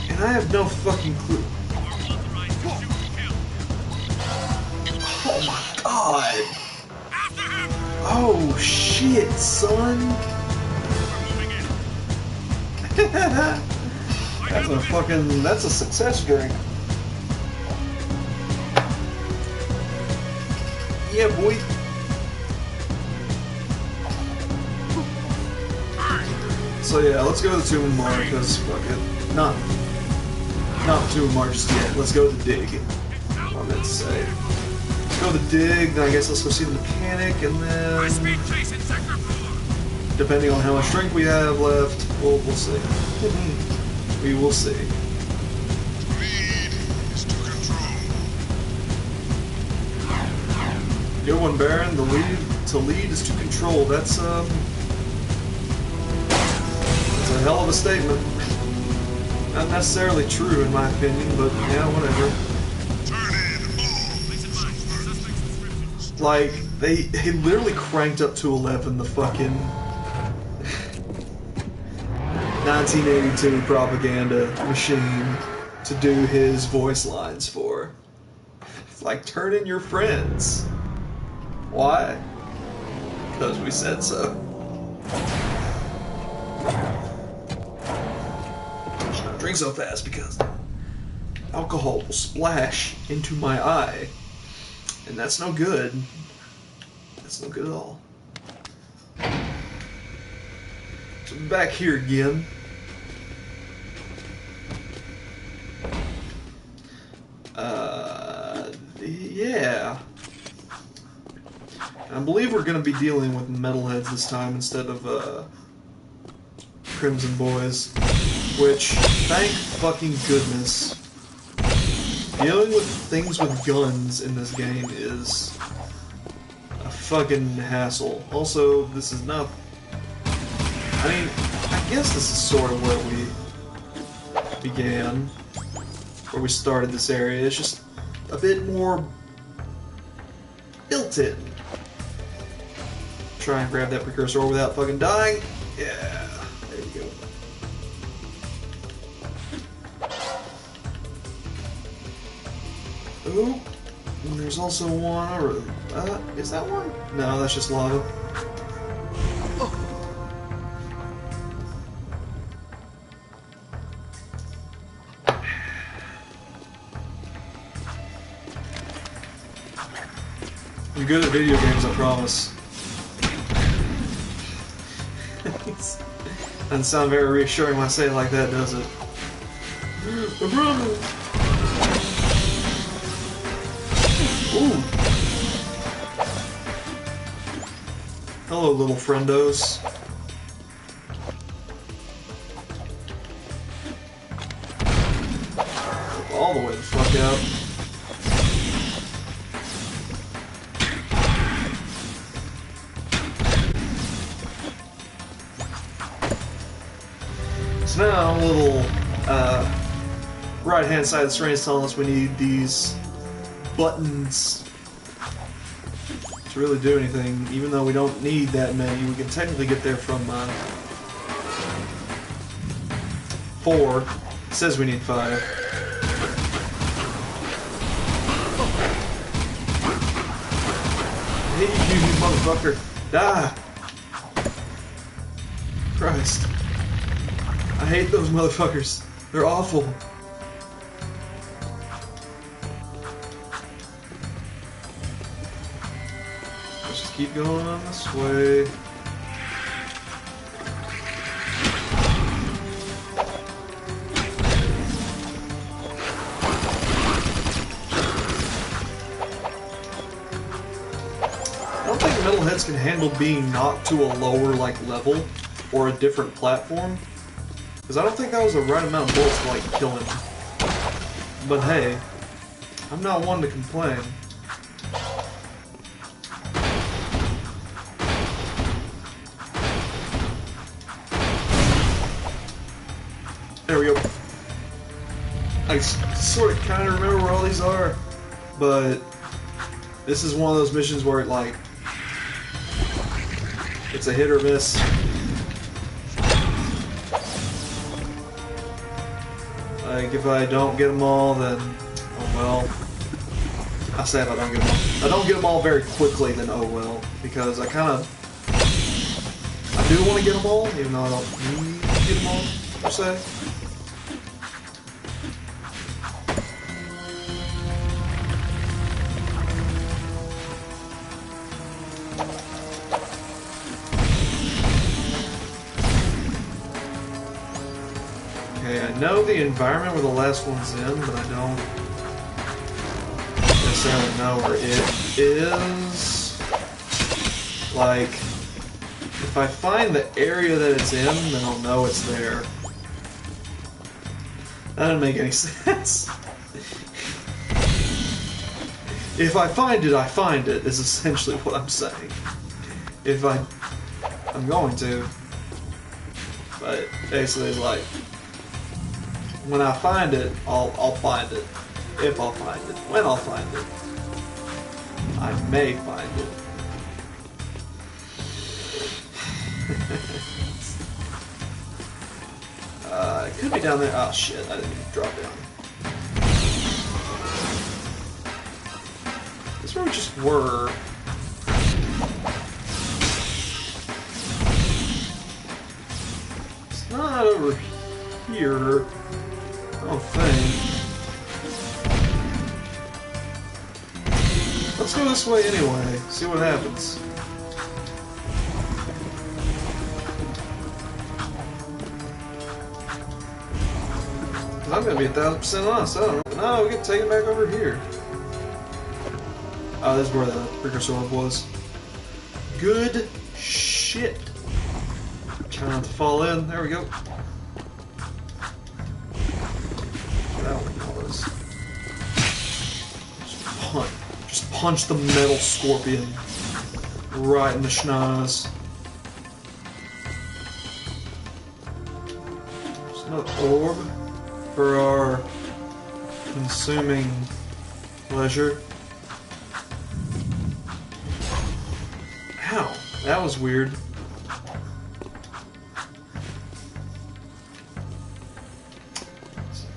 And I have no fucking clue. Oh my god. Oh shit, son. That's a success drink. Yeah, boy. So yeah, let's go to the Tomb of Mar, because fuck it. Not the Tomb of Mar just yet. Let's go to the dig. What I meant to say. Let's go to the dig, then I guess let's go see the mechanic, and then depending on how much drink we have left, we'll see. We will see. Lead is to control. Good one, Baron. The lead is to control. That's a hell of a statement. Not necessarily true in my opinion, but yeah, whatever. Like they literally cranked up to 11 the fucking 1982 propaganda machine to do his voice lines for. It's like, turn in your friends. Why? Because we said so. I should not drink so fast because alcohol will splash into my eye. And that's no good. That's no good at all. So I'm back here again. Yeah. I believe we're going to be dealing with metalheads this time instead of Crimson Boys. Which, thank fucking goodness, dealing with things with guns in this game is a fucking hassle. Also, this is not... I mean, I guess this is sort of where we began. where we started this area. It's just a bit more built in. Try and grab that precursor ore without fucking dying. Yeah, there you go. Ooh, and there's also one over. Is that one? No, that's just lava. I'm good at video games, I promise. Doesn't sound very reassuring when I say it like that, does it? My brother! Ooh! Hello, little friendos. All the way the fuck out. So now, a little right-hand side of the screen is telling us we need these buttons to really do anything. Even though we don't need that many, we can technically get there from 4. It says we need 5. Hey, you motherfucker! Die! Christ. I hate those motherfuckers. They're awful. Let's just keep going on this way. I don't think metalheads can handle being knocked to a lower level or a different platform. Because I don't think that was the right amount of bullets to kill him. But hey, I'm not one to complain. There we go. I sort of kind of remember where all these are, but this is one of those missions where it's a hit or miss. Like, if I don't get them all, then, oh well. I say if I don't get them all. If I don't get them all very quickly, then oh well. Because I do want to get them all, even though I don't need to get them all, per se. Okay, I know the environment where the last one's in, but I don't necessarily know where it is. Like, if I find the area that it's in, then I'll know it's there. That doesn't make any sense. If I find it, I find it, is essentially what I'm saying. I'm going to. But basically, it's like, when I find it, I'll find it. If I'll find it. When I'll find it. I may find it. It could be down there. Oh shit, I didn't even drop down. This is where we just were. It's not over here. I don't think. Let's go this way anyway, see what happens. Cause I'm gonna be 1000% honest, I don't know. No, we get taken back over here. Oh, this is where the precursor orb was. Good shit. Try not to fall in, there we go. Just punch the metal scorpion right in the schnoz. There's another orb for our consuming pleasure. Ow, that was weird.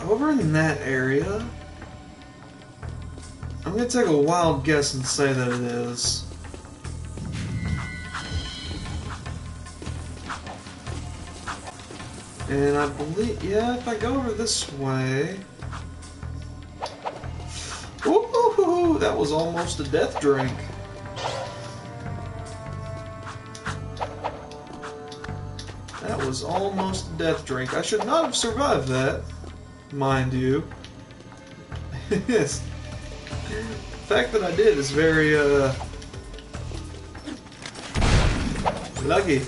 Over in that area, I'm gonna take a wild guess and say that it is. And I believe, yeah, if I go over this way... Ooh, that was almost a death drink. That was almost a death drink. I should not have survived that, mind you. Yes. The fact that I did is very, lucky.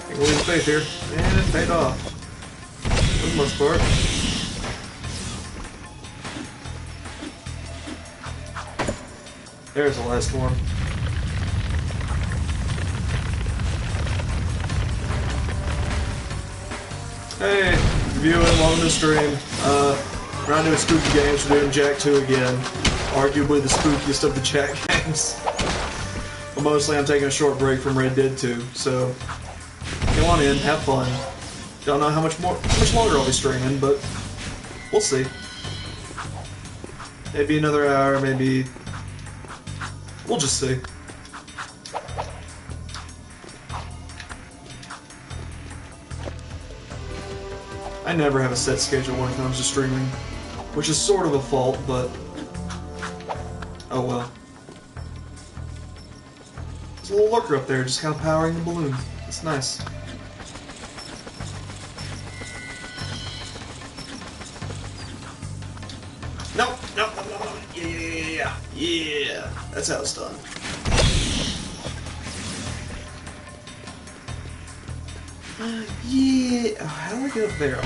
Can't believe the faith here. And it paid off. For the most part. There's the last one. Hey, viewing along the stream. We're not doing spooky games, we're doing Jack 2 again. Arguably the spookiest of the Jack games. But mostly I'm taking a short break from Red Dead 2, so come on in, have fun. Don't know how much longer I'll be streaming, but we'll see. Maybe another hour, maybe... We'll just see. I never have a set schedule when it comes to streaming, which is sort of a fault, but oh well. There's a little lurker up there just kind of powering the balloon. It's nice. No. Yeah. That's how it's done. Yeah. Oh, how do I get up there?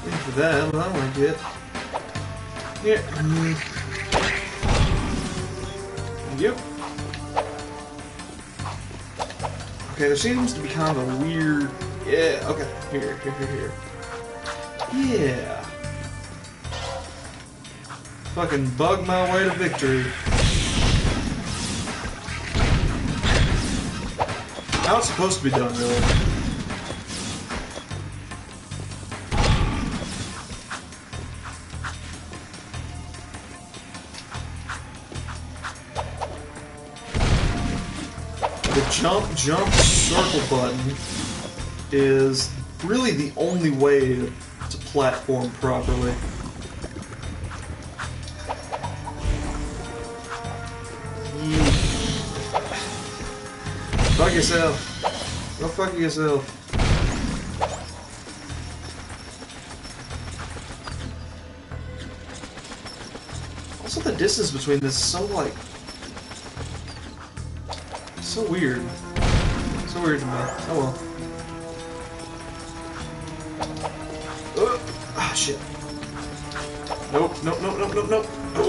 Waiting for that, but I don't want to get. Here. Yep. Okay, there seems to be kind of a weird... Yeah, okay. Here. Yeah. Fucking bug my way to victory. How it's supposed to be done, really. The jump circle button is really the only way to platform properly. Fuck yourself. Go fuck yourself. Also, the distance between this is so, like... so weird. So weird to me. Oh well. Ah, shit. Nope. Oh,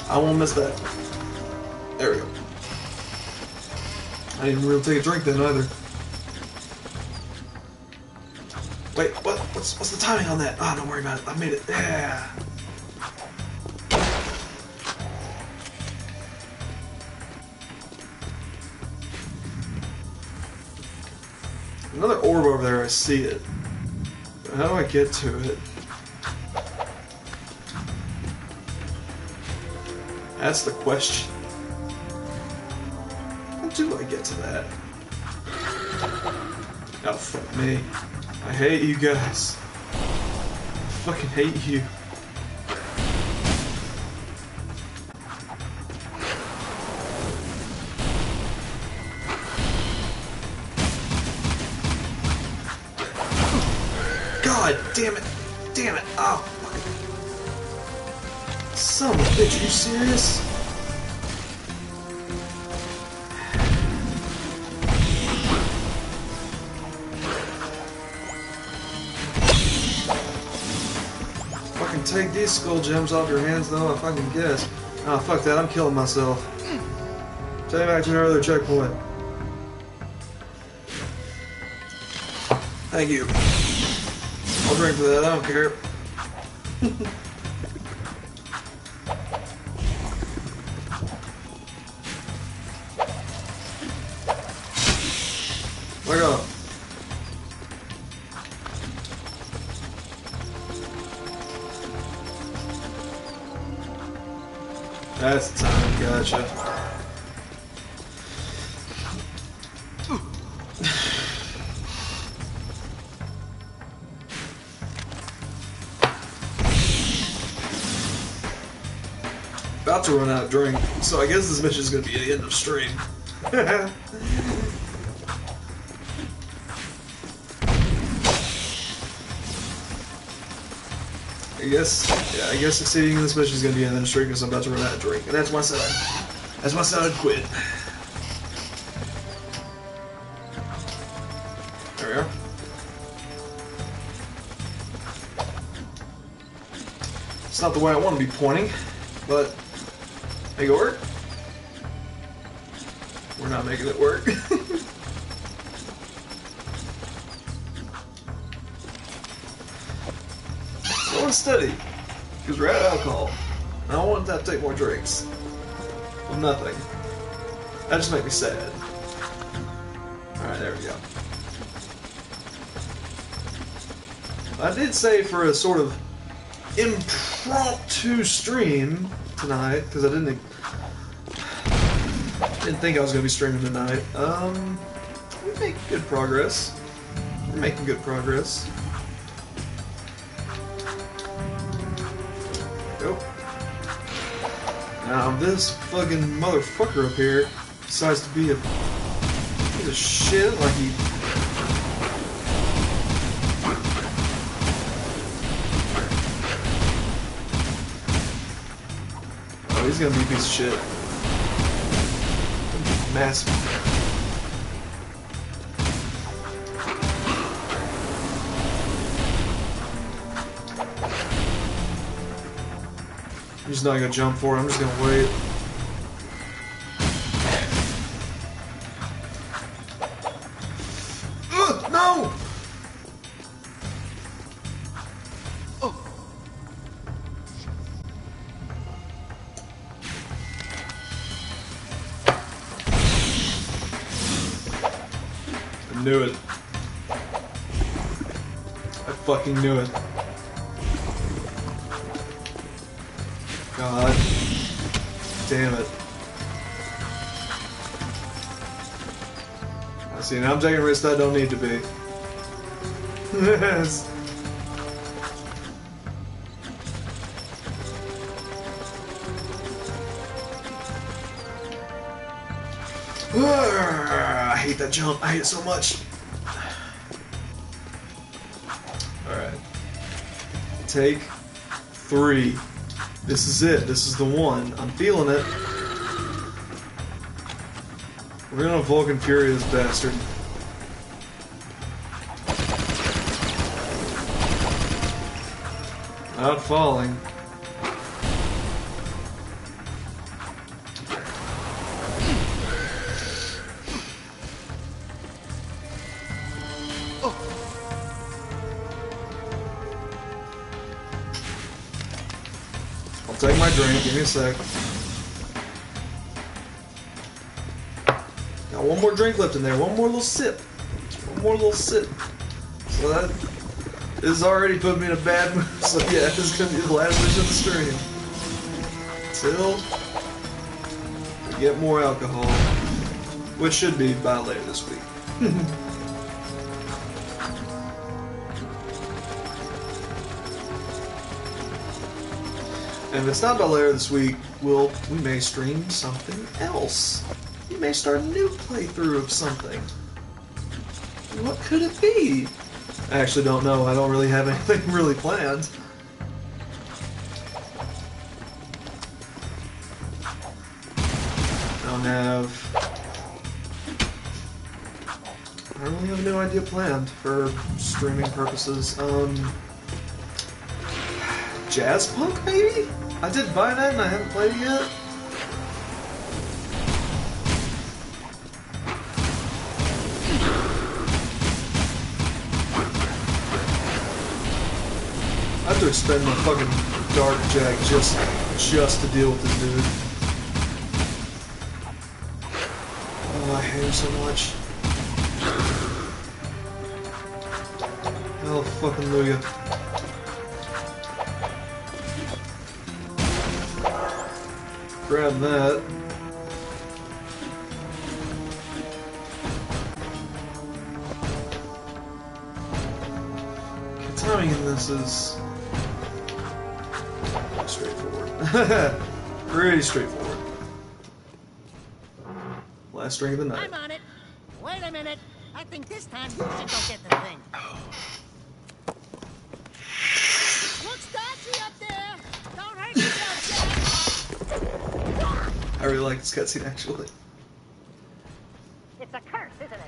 I won't miss that. There we go. I didn't really take a drink then either. Wait, what? What's the timing on that? Ah, don't worry about it. I made it. Yeah. Another orb over there. I see it. But how do I get to it? That's the question. How do I get to that? Oh, fuck me. I hate you guys. I fucking hate you. God damn it. Damn it. Oh, fuck it. Son of a bitch, are you serious? take these skull gems off your hands, though, I fucking guess. Ah, fuck that, I'm killing myself. Take me back to your other checkpoint. Thank you. I'll drink for that, I don't care. Back up. That's the time, gotcha. About to run out of drink, so I guess this mission is going to be the end of stream. I guess succeeding in this mission is going to be the end of stream because I'm about to run out of drink, and that's why I said I'd quit. There we are. It's not the way I want to be pointing, but make it work. We're not making it work. Slow and steady, because we're out of alcohol. I don't want to have to take more drinks. Well, nothing. That just makes me sad. Alright, there we go. I did say for a sort of impromptu stream tonight, because I didn't think I was going to be streaming tonight. We're making good progress. We're making good progress. Go. Now this fucking motherfucker up here decides to be a piece of shit, like he... Oh, he's gonna be a piece of shit. Massive. I'm just not gonna jump for it, I'm just gonna wait. Ugh, no! Oh. I knew it. I fucking knew it. God damn it. I see, now I'm taking risks I don't need to be. Yes. I hate that jump. I hate it so much. Alright. Take 3. This is it. This is the one. I'm feeling it. We're gonna Vulcan Fury this bastard. Not falling. I'll take my drink, give me a sec. Got one more drink left in there, one more little sip. One more little sip. So that is already put me in a bad mood. So yeah, this is gonna be the last mission of the stream. Till we get more alcohol. Which should be by later this week. And if it's not by later this week, we may stream something else. We may start a new playthrough of something. What could it be? I actually don't know. I don't really have anything really planned. I don't really have a new idea planned for streaming purposes. Jazz Punk, maybe? I did buy that and I haven't played it yet. I have to expend my fucking Dark Jack just to deal with this dude. Oh, I hate him so much. Oh, fucking Luya. Grab that. The timing in this is straightforward. Pretty straightforward. Last ring of the night. I'm on it. Wait a minute. I think this time you should go get the thing. Looks dodgy up there. Don't hurt yourself, Jack. I really like this cutscene, actually. It's a curse, isn't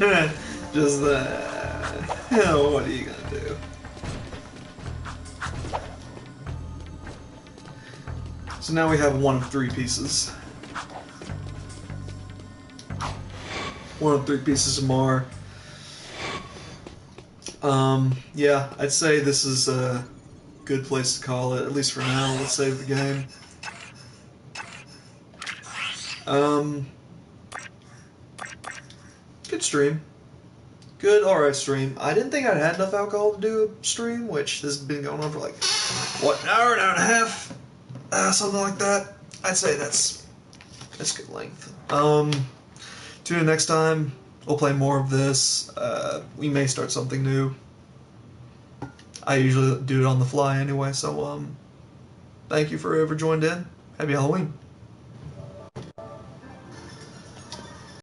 it? Just that. Hell, what are you gonna do? So now we have one of three pieces. One of three pieces of Mar. Yeah, I'd say this is a good place to call it, at least for now. Let's save the game. Good stream. Good, alright stream. I didn't think I'd had enough alcohol to do a stream, which this has been going on for like, what, an hour and a half? Something like that. I'd say that's good length. Tune in next time. We'll play more of this. We may start something new. I usually do it on the fly anyway, so thank you for whoever joined in. Happy Halloween.